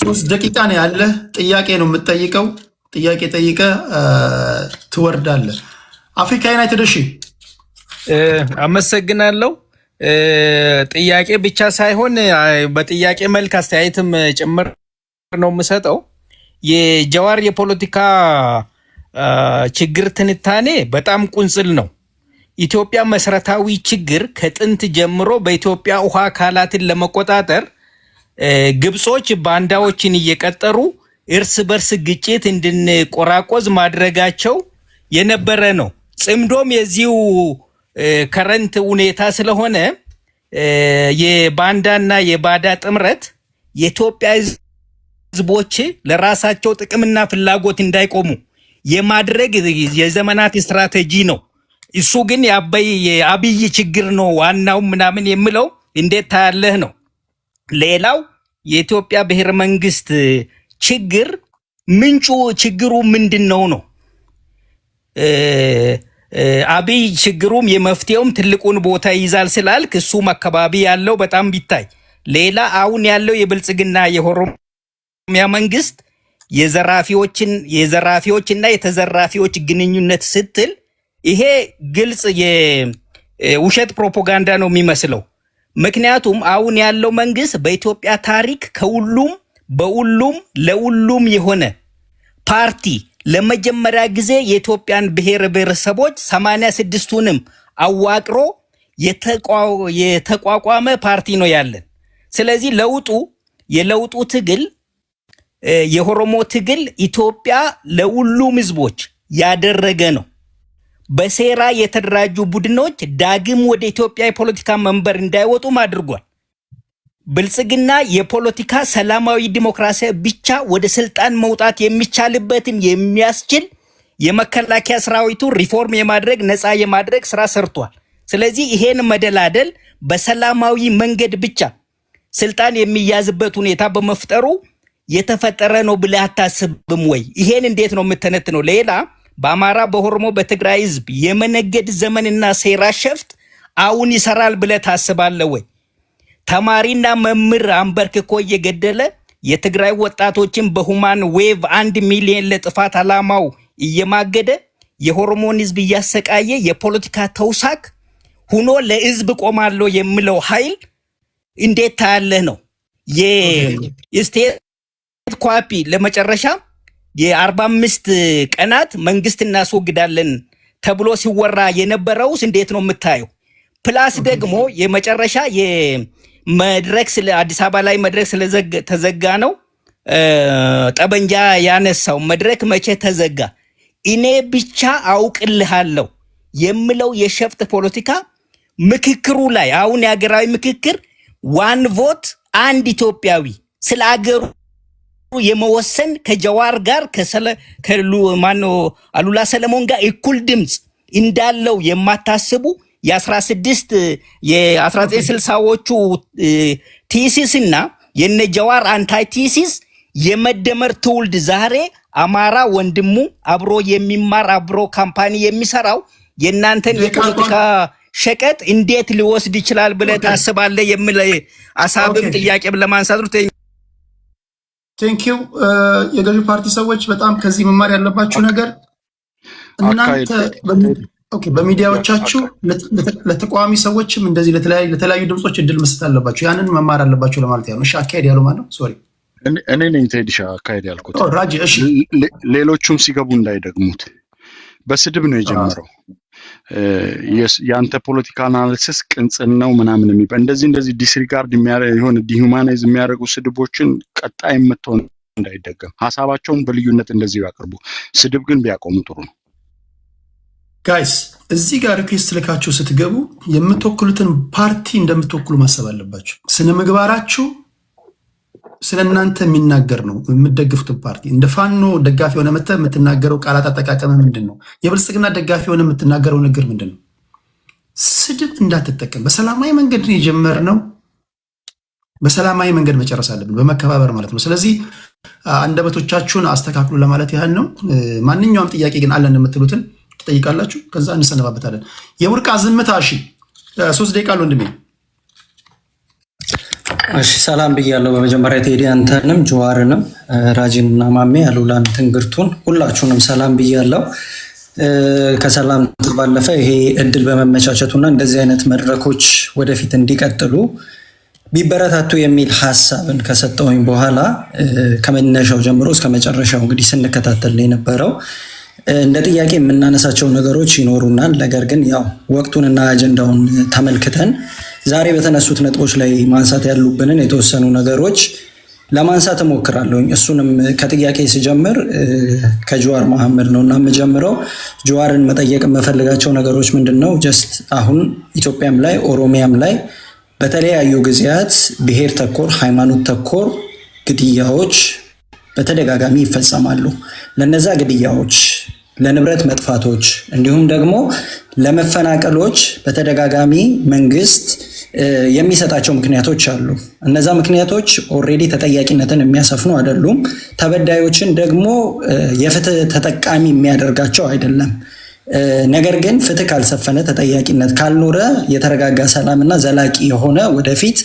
3 ደቂቃ ነው ያለ። ጥያቄ ነው የምትጠይቀው። ጥያቄ ጠይቀ ትወርዳለህ። አፍሪካ ዩናይትድ እሺ፣ አመሰግናለሁ። ጥያቄ ብቻ ሳይሆን በጥያቄ መልክ አስተያየትም ጭምር ነው የምሰጠው። የጀዋር የፖለቲካ ችግር ትንታኔ በጣም ቁንጽል ነው። ኢትዮጵያ መሰረታዊ ችግር ከጥንት ጀምሮ በኢትዮጵያ ውሃ አካላትን ለመቆጣጠር ግብጾች ባንዳዎችን እየቀጠሩ እርስ በርስ ግጭት እንድንቆራቆዝ ማድረጋቸው የነበረ ነው። ጽምዶም የዚሁ ከረንት ሁኔታ ስለሆነ የባንዳና የባዳ ጥምረት የኢትዮጵያ ህዝቦች ለራሳቸው ጥቅምና ፍላጎት እንዳይቆሙ የማድረግ የዘመናት ስትራቴጂ ነው። እሱ ግን የአብይ ችግር ነው ዋናው ምናምን የሚለው እንዴት ታያለህ ነው። ሌላው የኢትዮጵያ ብሔር መንግስት ችግር ምንጩ ችግሩ ምንድነው ነው። አብይ ችግሩም የመፍትሄውም ትልቁን ቦታ ይዛል ስላልክ እሱም አካባቢ ያለው በጣም ቢታይ። ሌላ አሁን ያለው የብልጽግና የኦሮሚያ መንግስት የዘራፊዎችና የተዘራፊዎች ግንኙነት ስትል ይሄ ግልጽ የውሸት ፕሮፓጋንዳ ነው የሚመስለው። ምክንያቱም አሁን ያለው መንግስት በኢትዮጵያ ታሪክ ከሁሉም በሁሉም ለሁሉም የሆነ ፓርቲ ለመጀመሪያ ጊዜ የኢትዮጵያን ብሔር ብሔረሰቦች 86ቱንም አዋቅሮ የተቋቋመ ፓርቲ ነው ያለን። ስለዚህ የለውጡ ትግል የኦሮሞ ትግል ኢትዮጵያ ለሁሉም ህዝቦች ያደረገ ነው። በሴራ የተደራጁ ቡድኖች ዳግም ወደ ኢትዮጵያ የፖለቲካ መንበር እንዳይወጡም አድርጓል። ብልጽግና የፖለቲካ ሰላማዊ ዲሞክራሲያዊ ብቻ ወደ ስልጣን መውጣት የሚቻልበትን የሚያስችል የመከላከያ ሰራዊቱ ሪፎርም የማድረግ ነፃ የማድረግ ስራ ሰርቷል። ስለዚህ ይሄን መደላደል በሰላማዊ መንገድ ብቻ ስልጣን የሚያዝበት ሁኔታ በመፍጠሩ የተፈጠረ ነው ብለህ አታስብም ወይ? ይሄን እንዴት ነው የምተነትነው? ሌላ በአማራ በኦሮሞ በትግራይ ህዝብ የመነገድ ዘመንና ሴራ ሸፍት አሁን ይሰራል ብለህ ታስባለህ ወይ? ተማሪና መምህር አንበርክኮ እየገደለ የትግራይ ወጣቶችን በሁማን ዌቭ 1 ሚሊዮን ለጥፋት አላማው እየማገደ የኦሮሞን ህዝብ እያሰቃየ የፖለቲካ ተውሳክ ሁኖ ለህዝብ ቆማለሁ የሚለው ኃይል እንዴት ታያለህ ነው። የስቴት ኳፒ ለመጨረሻ የ45 ቀናት መንግስት እናስወግዳለን ተብሎ ሲወራ የነበረውስ እንዴት ነው የምታየው? ፕላስ ደግሞ የመጨረሻ የመድረክ ስለ አዲስ አበባ ላይ መድረክ ስለተዘጋ ነው ጠበንጃ ያነሳው። መድረክ መቼ ተዘጋ? እኔ ብቻ አውቅልሃለሁ የሚለው የሸፍጥ ፖለቲካ ምክክሩ ላይ አሁን የሀገራዊ ምክክር ዋን ቮት አንድ ኢትዮጵያዊ ስለ አገሩ የመወሰን ከጀዋር ጋር አሉላ ሰለሞን ጋር እኩል ድምፅ እንዳለው የማታስቡ የ1960ዎቹ ቲሲስ እና የነ ጀዋር አንታይ ቲሲስ የመደመር ትውልድ ዛሬ አማራ ወንድሙ አብሮ የሚማር አብሮ ካምፓኒ የሚሰራው የናንተን የፖለቲካ ሸቀጥ እንዴት ሊወስድ ይችላል ብለህ ታስባለህ የሚል አሳብም ጥያቄም ለማንሳት ነው። ቴንኪው የገዢ ፓርቲ ሰዎች በጣም ከዚህ መማር ያለባችሁ ነገር እናንተ በሚዲያዎቻችሁ ለተቃዋሚ ሰዎችም እንደዚህ ለተለያዩ ድምጾች እድል መስጠት አለባችሁ። ያንን መማር አለባችሁ ለማለት ያለው። እሺ አካሄድ ያለው ማለት ነው። ሶሪ እኔ ነኝ ቴዲሻ አካሄድ ያልኩት። ራጂ እሺ፣ ሌሎቹም ሲገቡ እንዳይደግሙት። በስድብ ነው የጀመረው። ያንተ ፖለቲካ አናሊሲስ ቅንጽን ነው ምናምን የሚባል እንደዚህ ዲስሪጋርድ የሚሆን ዲሁማናይዝ የሚያደርጉ ስድቦችን ቀጣይ የምትሆን እንዳይደገም ሐሳባቸውን በልዩነት እንደዚህ ያቀርቡ። ስድብ ግን ቢያቆሙ ጥሩ ነው። ጋይስ እዚህ ጋር ሪኩዌስት ልካችሁ ስትገቡ የምትወክሉትን ፓርቲ እንደምትወክሉ ማሰብ አለባችሁ። ስነ ምግባራችሁ ስለናንተ የሚናገር ነው። የምትደግፉትን ፓርቲ እንደ ፋኖ ደጋፊ ሆነ መተህ የምትናገረው ቃላት አጠቃቀም ምንድነው? የብልጽግና ደጋፊ ሆነ የምትናገረው ነገር ምንድነው? ስድብ እንዳትጠቀም። በሰላማዊ መንገድ ነው የጀመርነው። በሰላማዊ መንገድ መጨረስ አለብን፣ በመከባበር ማለት ነው። ስለዚህ አንደበቶቻችሁን አስተካክሉ ለማለት ያህል ነው። ማንኛውም ጥያቄ ግን አለን የምትሉትን ትጠይቃላችሁ፣ ከዛ እንሰነባበታለን። የቡርቃ ዝምታ። እሺ 3 ደቂቃ ወንድሜ። እሺ ሰላም ብያለሁ። በመጀመሪያ ቴዲ አንተንም ጀዋርንም ራጂንና ማሜ አሉላን ትንግርቱን ሁላችሁንም ሰላም ብያለሁ። ከሰላም ባለፈ ይሄ እድል በመመቻቸቱና እንደዚህ አይነት መድረኮች ወደፊት እንዲቀጥሉ ቢበረታቱ የሚል ሀሳብን ከሰጠውኝ በኋላ ከመነሻው ጀምሮ እስከ መጨረሻው እንግዲህ ስንከታተል የነበረው እንደ ጥያቄ የምናነሳቸው ነገሮች ይኖሩናል። ነገር ግን ያው ወቅቱንና አጀንዳውን ተመልክተን ዛሬ በተነሱት ነጥቦች ላይ ማንሳት ያሉብንን የተወሰኑ ነገሮች ለማንሳት እሞክራለሁ። እሱንም ከጥያቄ ስጀምር ከጀዋር መሐመድ ነው እና የምጀምረው ጀዋርን መጠየቅ የምፈልጋቸው ነገሮች ምንድነው? ጀስት አሁን ኢትዮጵያም ላይ ኦሮሚያም ላይ በተለያዩ ጊዜያት ብሔር ተኮር ሃይማኖት ተኮር ግድያዎች በተደጋጋሚ ይፈጸማሉ። ለነዛ ግድያዎች፣ ለንብረት መጥፋቶች እንዲሁም ደግሞ ለመፈናቀሎች በተደጋጋሚ መንግስት የሚሰጣቸው ምክንያቶች አሉ። እነዛ ምክንያቶች ኦልሬዲ ተጠያቂነትን የሚያሰፍኑ አይደሉም። ተበዳዮችን ደግሞ የፍትህ ተጠቃሚ የሚያደርጋቸው አይደለም። ነገር ግን ፍትህ ካልሰፈነ ተጠያቂነት ካልኖረ የተረጋጋ ሰላምና ዘላቂ የሆነ ወደፊት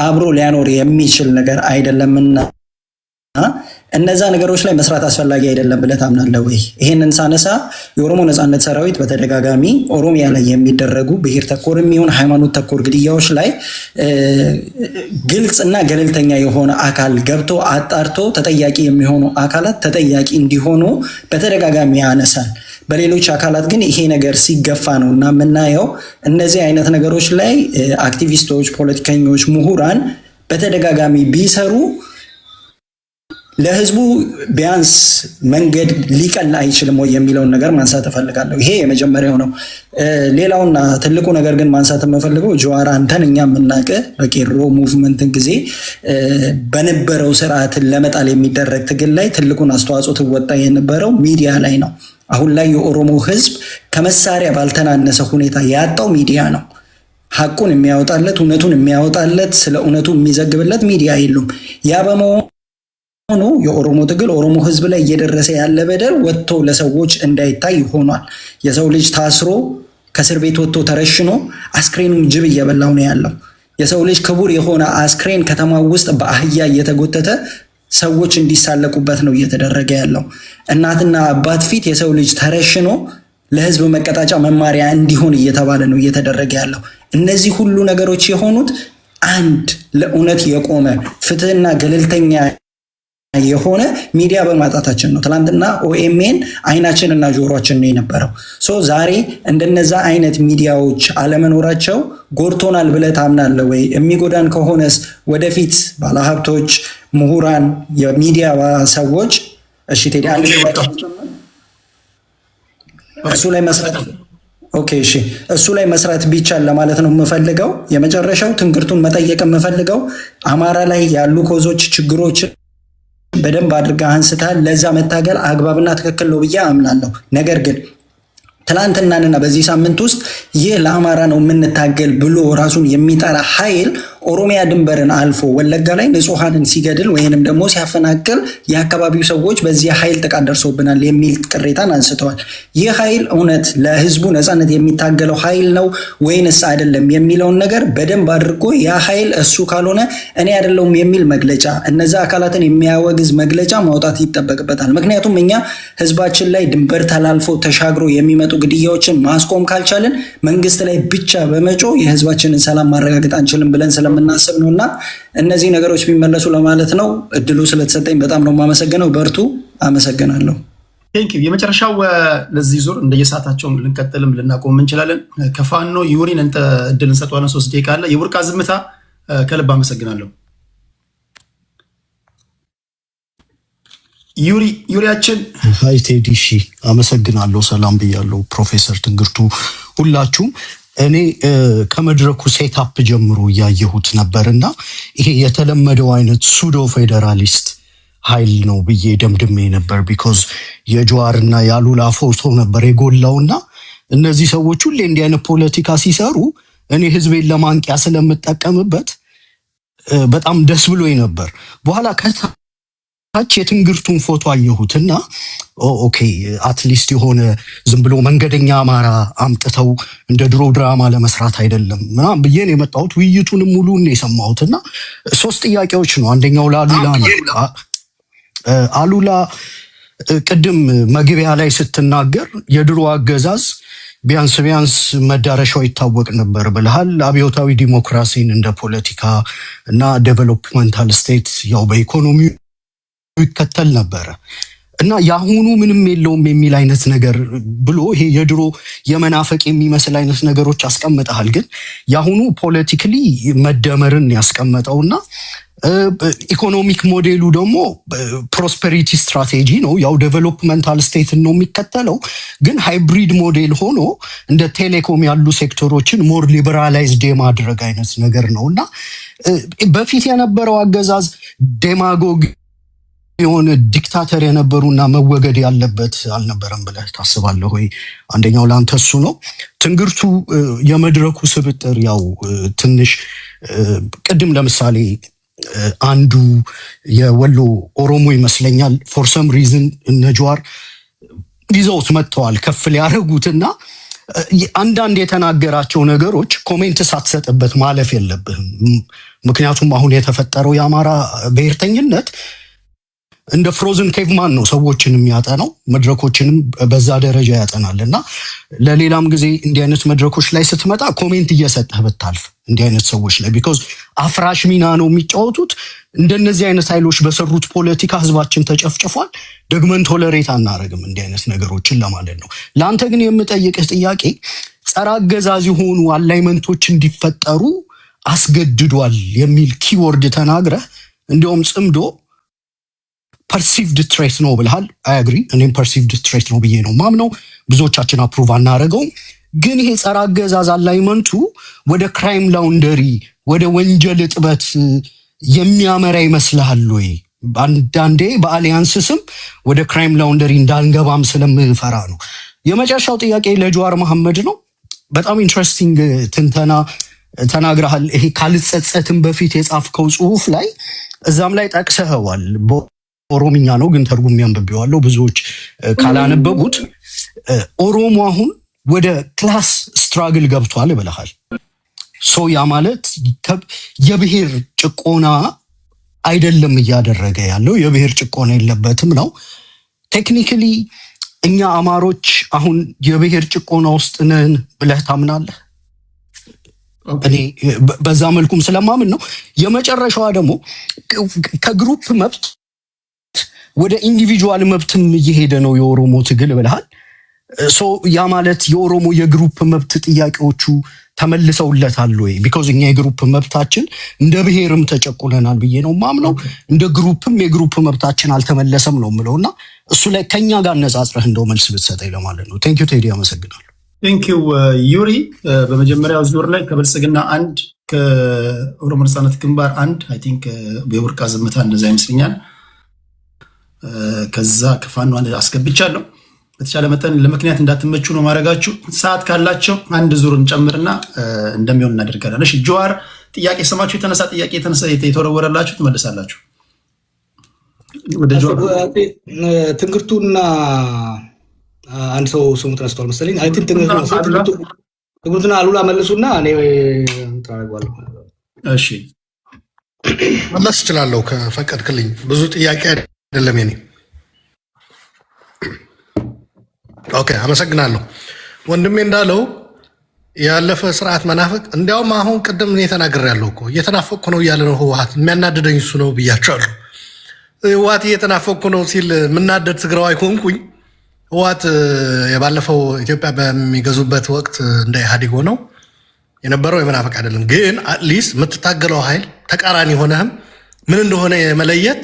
አብሮ ሊያኖር የሚችል ነገር አይደለምና እነዛ ነገሮች ላይ መስራት አስፈላጊ አይደለም ብለህ ታምናለህ ወይ? ይሄንን ሳነሳ የኦሮሞ ነጻነት ሰራዊት በተደጋጋሚ ኦሮሚያ ላይ የሚደረጉ ብሔር ተኮር የሚሆን ሃይማኖት ተኮር ግድያዎች ላይ ግልጽ እና ገለልተኛ የሆነ አካል ገብቶ አጣርቶ ተጠያቂ የሚሆኑ አካላት ተጠያቂ እንዲሆኑ በተደጋጋሚ ያነሳል። በሌሎች አካላት ግን ይሄ ነገር ሲገፋ ነው እና የምናየው። እነዚህ አይነት ነገሮች ላይ አክቲቪስቶች፣ ፖለቲከኞች፣ ምሁራን በተደጋጋሚ ቢሰሩ ለህዝቡ ቢያንስ መንገድ ሊቀል አይችልም ወይ የሚለውን ነገር ማንሳት እፈልጋለሁ። ይሄ የመጀመሪያው ነው። ሌላውና ትልቁ ነገር ግን ማንሳት የምፈልገው ጀዋር አንተን እኛ የምናውቅህ በቄሮ ሙቭመንትን ጊዜ በነበረው ስርዓትን ለመጣል የሚደረግ ትግል ላይ ትልቁን አስተዋጽኦ ትወጣ የነበረው ሚዲያ ላይ ነው። አሁን ላይ የኦሮሞ ህዝብ ከመሳሪያ ባልተናነሰ ሁኔታ ያጣው ሚዲያ ነው። ሐቁን የሚያወጣለት፣ እውነቱን የሚያወጣለት፣ ስለ እውነቱ የሚዘግብለት ሚዲያ የሉም። ያ በመሆኑ የኦሮሞ ትግል ኦሮሞ ህዝብ ላይ እየደረሰ ያለ በደል ወጥቶ ለሰዎች እንዳይታይ ሆኗል። የሰው ልጅ ታስሮ ከእስር ቤት ወጥቶ ተረሽኖ አስክሬኑን ጅብ እየበላው ነው ያለው። የሰው ልጅ ክቡር የሆነ አስክሬን ከተማ ውስጥ በአህያ እየተጎተተ ሰዎች እንዲሳለቁበት ነው እየተደረገ ያለው። እናትና አባት ፊት የሰው ልጅ ተረሽኖ ለህዝብ መቀጣጫ መማሪያ እንዲሆን እየተባለ ነው እየተደረገ ያለው። እነዚህ ሁሉ ነገሮች የሆኑት አንድ ለእውነት የቆመ ፍትህና ገለልተኛ የሆነ ሚዲያ በማጣታችን ነው። ትናንትና ኦኤምኤን አይናችን እና ጆሮአችን ነው የነበረው። ዛሬ እንደነዛ አይነት ሚዲያዎች አለመኖራቸው ጎድቶናል ብለህ ታምናለህ ወይ? የሚጎዳን ከሆነስ ወደፊት ባለሀብቶች፣ ምሁራን፣ የሚዲያ ሰዎች እሺ ቴዲ አንድ እሱ ላይ መስራት እሺ እሱ ላይ መስራት ቢቻል ለማለት ነው የምፈልገው። የመጨረሻው ትንግርቱን መጠየቅ የምፈልገው አማራ ላይ ያሉ ኮዞች፣ ችግሮች በደንብ አድርጋ አንስታል። ለዛ መታገል አግባብና ትክክል ነው ብዬ አምናለሁ። ነገር ግን ትላንትናንና በዚህ ሳምንት ውስጥ ይህ ለአማራ ነው የምንታገል ብሎ ራሱን የሚጠራ ኃይል ኦሮሚያ ድንበርን አልፎ ወለጋ ላይ ንጹሐንን ሲገድል ወይንም ደግሞ ሲያፈናቅል የአካባቢው ሰዎች በዚህ ኃይል ጥቃት ደርሶብናል የሚል ቅሬታን አንስተዋል። ይህ ኃይል እውነት ለህዝቡ ነፃነት የሚታገለው ኃይል ነው ወይንስ አይደለም የሚለውን ነገር በደንብ አድርጎ ያ ኃይል እሱ ካልሆነ እኔ አይደለሁም የሚል መግለጫ፣ እነዛ አካላትን የሚያወግዝ መግለጫ ማውጣት ይጠበቅበታል። ምክንያቱም እኛ ህዝባችን ላይ ድንበር ተላልፎ ተሻግሮ የሚመጡ ግድያዎችን ማስቆም ካልቻልን መንግስት ላይ ብቻ በመጮ የህዝባችንን ሰላም ማረጋገጥ አንችልም ብለን ስለምናስብ ነውና እነዚህ ነገሮች ቢመለሱ ለማለት ነው። እድሉ ስለተሰጠኝ በጣም ነው የማመሰግነው። በርቱ። አመሰግናለሁ። ቴንክ ዩ። የመጨረሻው ለዚህ ዙር እንደየሰዓታቸው ልንቀጥልም ልናቆም እንችላለን። ከፋኖ ዩሪን እድል እንሰጠዋለን። 3 ደቂቃ አለ። የቡርቃ ዝምታ ከልብ አመሰግናለሁ። ዩሪያችን ሀይ ቴዲ። እሺ አመሰግናለሁ። ሰላም ብያለሁ ፕሮፌሰር ትንግርቱ ሁላችሁም። እኔ ከመድረኩ ሴታፕ ጀምሮ እያየሁት ነበርና ይሄ የተለመደው አይነት ሱዶ ፌዴራሊስት ኃይል ነው ብዬ ደምድሜ ነበር። ቢኮዝ የጀዋርና ያሉላ ፎቶ ነበር የጎላውና እነዚህ ሰዎች ሁሌ እንዲህ አይነት ፖለቲካ ሲሰሩ እኔ ህዝቤን ለማንቂያ ስለምጠቀምበት በጣም ደስ ብሎኝ ነበር። በኋላ ታች የትንግርቱን ፎቶ አየሁትና ኦኬ አትሊስት የሆነ ዝም ብሎ መንገደኛ አማራ አምጥተው እንደ ድሮ ድራማ ለመስራት አይደለም ምናምን ብዬ ነው የመጣሁት። ውይይቱንም ሙሉን የሰማሁት እና 3 ጥያቄዎች ነው። አንደኛው ለአሉላ ነው። አሉላ ቅድም መግቢያ ላይ ስትናገር የድሮ አገዛዝ ቢያንስ መዳረሻው ይታወቅ ነበር ብለሃል። አብዮታዊ ዲሞክራሲን እንደ ፖለቲካ እና ዴቨሎፕመንታል ስቴት ያው በኢኮኖሚ ይከተል ነበረ እና የአሁኑ ምንም የለውም የሚል አይነት ነገር ብሎ ይሄ የድሮ የመናፈቅ የሚመስል አይነት ነገሮች አስቀምጠሃል። ግን የአሁኑ ፖለቲካሊ መደመርን ያስቀመጠውና ኢኮኖሚክ ሞዴሉ ደግሞ ፕሮስፐሪቲ ስትራቴጂ ነው። ያው ዴቨሎፕመንታል ስቴትን ነው የሚከተለው፣ ግን ሃይብሪድ ሞዴል ሆኖ እንደ ቴሌኮም ያሉ ሴክተሮችን ሞር ሊበራላይዝድ የማድረግ አይነት ነገር ነው እና በፊት የነበረው አገዛዝ ዴማጎግ የሆነ ዲክታተር የነበሩና መወገድ ያለበት አልነበረም ብለህ ታስባለህ ወይ? አንደኛው ለአንተ እሱ ነው። ትንግርቱ የመድረኩ ስብጥር ያው ትንሽ ቅድም ለምሳሌ አንዱ የወሎ ኦሮሞ ይመስለኛል ፎር ሰም ሪዝን እነ ጀዋር ይዘውት መጥተዋል ከፍ ሊያደርጉትና አንዳንድ የተናገራቸው ነገሮች ኮሜንት ሳትሰጥበት ማለፍ የለብህም። ምክንያቱም አሁን የተፈጠረው የአማራ ብሔርተኝነት እንደ ፍሮዝን ኬቭማን ነው ሰዎችን የሚያጠናው፣ መድረኮችንም በዛ ደረጃ ያጠናል እና ለሌላም ጊዜ እንዲህ አይነት መድረኮች ላይ ስትመጣ ኮሜንት እየሰጠህ ብታልፍ እንዲህ አይነት ሰዎች ላይ ቢኮዝ አፍራሽ ሚና ነው የሚጫወቱት። እንደነዚህ አይነት ኃይሎች በሰሩት ፖለቲካ ህዝባችን ተጨፍጭፏል። ደግመን ቶለሬት አናረግም እንዲህ አይነት ነገሮችን ለማለት ነው። ለአንተ ግን የምጠይቅህ ጥያቄ ጸረ አገዛዝ የሆኑ አላይመንቶች እንዲፈጠሩ አስገድዷል የሚል ኪወርድ ተናግረህ እንዲያውም ጽምዶ ፐርሲቭድ ትሬት ነው ብልሃል። አያግሪ እኔም ፐርሲቭድ ትሬት ነው ብዬ ነው ማምነው። ብዙዎቻችን አፕሩቭ አናረገውም። ግን ይሄ ጸረ አገዛዝ አላይመንቱ ወደ ክራይም ላውንደሪ ወደ ወንጀል እጥበት የሚያመራ ይመስልሃል ወይ? አንዳንዴ በአሊያንስ ስም ወደ ክራይም ላውንደሪ እንዳንገባም ስለምፈራ ነው። የመጨረሻው ጥያቄ ለጀዋር መሐመድ ነው። በጣም ኢንትረስቲንግ ትንተና ተናግረሃል። ይሄ ካልጸጸትም በፊት የጻፍከው ጽሁፍ ላይ እዛም ላይ ጠቅሰኸዋል። ኦሮምኛ ነው ግን ተርጉም ያንብቤዋለሁ። ብዙዎች ካላነበቡት ኦሮሞ አሁን ወደ ክላስ ስትራግል ገብቷል ብለሃል። ሶ ያ ማለት የብሔር ጭቆና አይደለም እያደረገ ያለው፣ የብሔር ጭቆና የለበትም ነው። ቴክኒካሊ እኛ አማሮች አሁን የብሔር ጭቆና ውስጥ ነን ብለህ ታምናለህ? እኔ በዛ መልኩም ስለማምን ነው። የመጨረሻዋ ደግሞ ከግሩፕ መብት ወደ ኢንዲቪጁዋል መብትም እየሄደ ነው የኦሮሞ ትግል ብለሃል። ሶ ያ ማለት የኦሮሞ የግሩፕ መብት ጥያቄዎቹ ተመልሰውለታል ወይ? ቢኮዝ እኛ የግሩፕ መብታችን እንደ ብሔርም ተጨቁነናል ብዬ ነው ማምነው። እንደ ግሩፕም የግሩፕ መብታችን አልተመለሰም ነው ምለውና እሱ ላይ ከኛ ጋር ነጻጽረህ እንደው መልስ ብትሰጠኝ ለማለት ነው። ቴንኪዩ ቴዲ፣ አመሰግናለሁ። ቴንኪዩ ዩሪ። በመጀመሪያው ዙር ላይ ከብልጽግና 1 ከኦሮሞ ነጻነት ግንባር 1 አይ ቲንክ የወርቃ ዝምታ እንደዛ ይመስለኛል። ከዛ ከፋኖ አንድ አስገብቻለሁ። በተቻለ መጠን ለምክንያት እንዳትመቹ ነው ማድረጋችሁ። ሰዓት ካላቸው አንድ ዙር እንጨምርና እንደሚሆን እናደርጋለን። እሺ ጀዋር ጥያቄ ሰማችሁ፣ የተነሳ ጥያቄ የተወረወረላችሁ ትመልሳላችሁ። ወደ ጀዋር ትንግርቱና አንድ ሰው ስሙ ተነስቷል መሰለኝ። አይ ቲንክ ትንግርቱና አሉላ መልሱና እኔ ታረጋለሁ። እሺ መለስ እችላለሁ ከፈቀድክልኝ። ብዙ ጥያቄ አይደለም የኔ። ኦኬ አመሰግናለሁ። ወንድሜ እንዳለው ያለፈ ስርዓት መናፈቅ፣ እንዲያውም አሁን ቅድም እኔ ተናግሬያለሁ እኮ እየተናፈቅኩ ነው እያለ ነው ህወሓት። የሚያናድደኝ እሱ ነው ብያቸዋለሁ። ህወሓት እየተናፈቅኩ ነው ሲል የምናደድ ትግራዋይ ሆንኩኝ። ህወሓት የባለፈው ኢትዮጵያ በሚገዙበት ወቅት እንደ ኢህአዴግ ሆነው የነበረው የመናፈቅ አይደለም። ግን አትሊስት የምትታገለው ኃይል ተቃራኒ ሆነህም ምን እንደሆነ የመለየት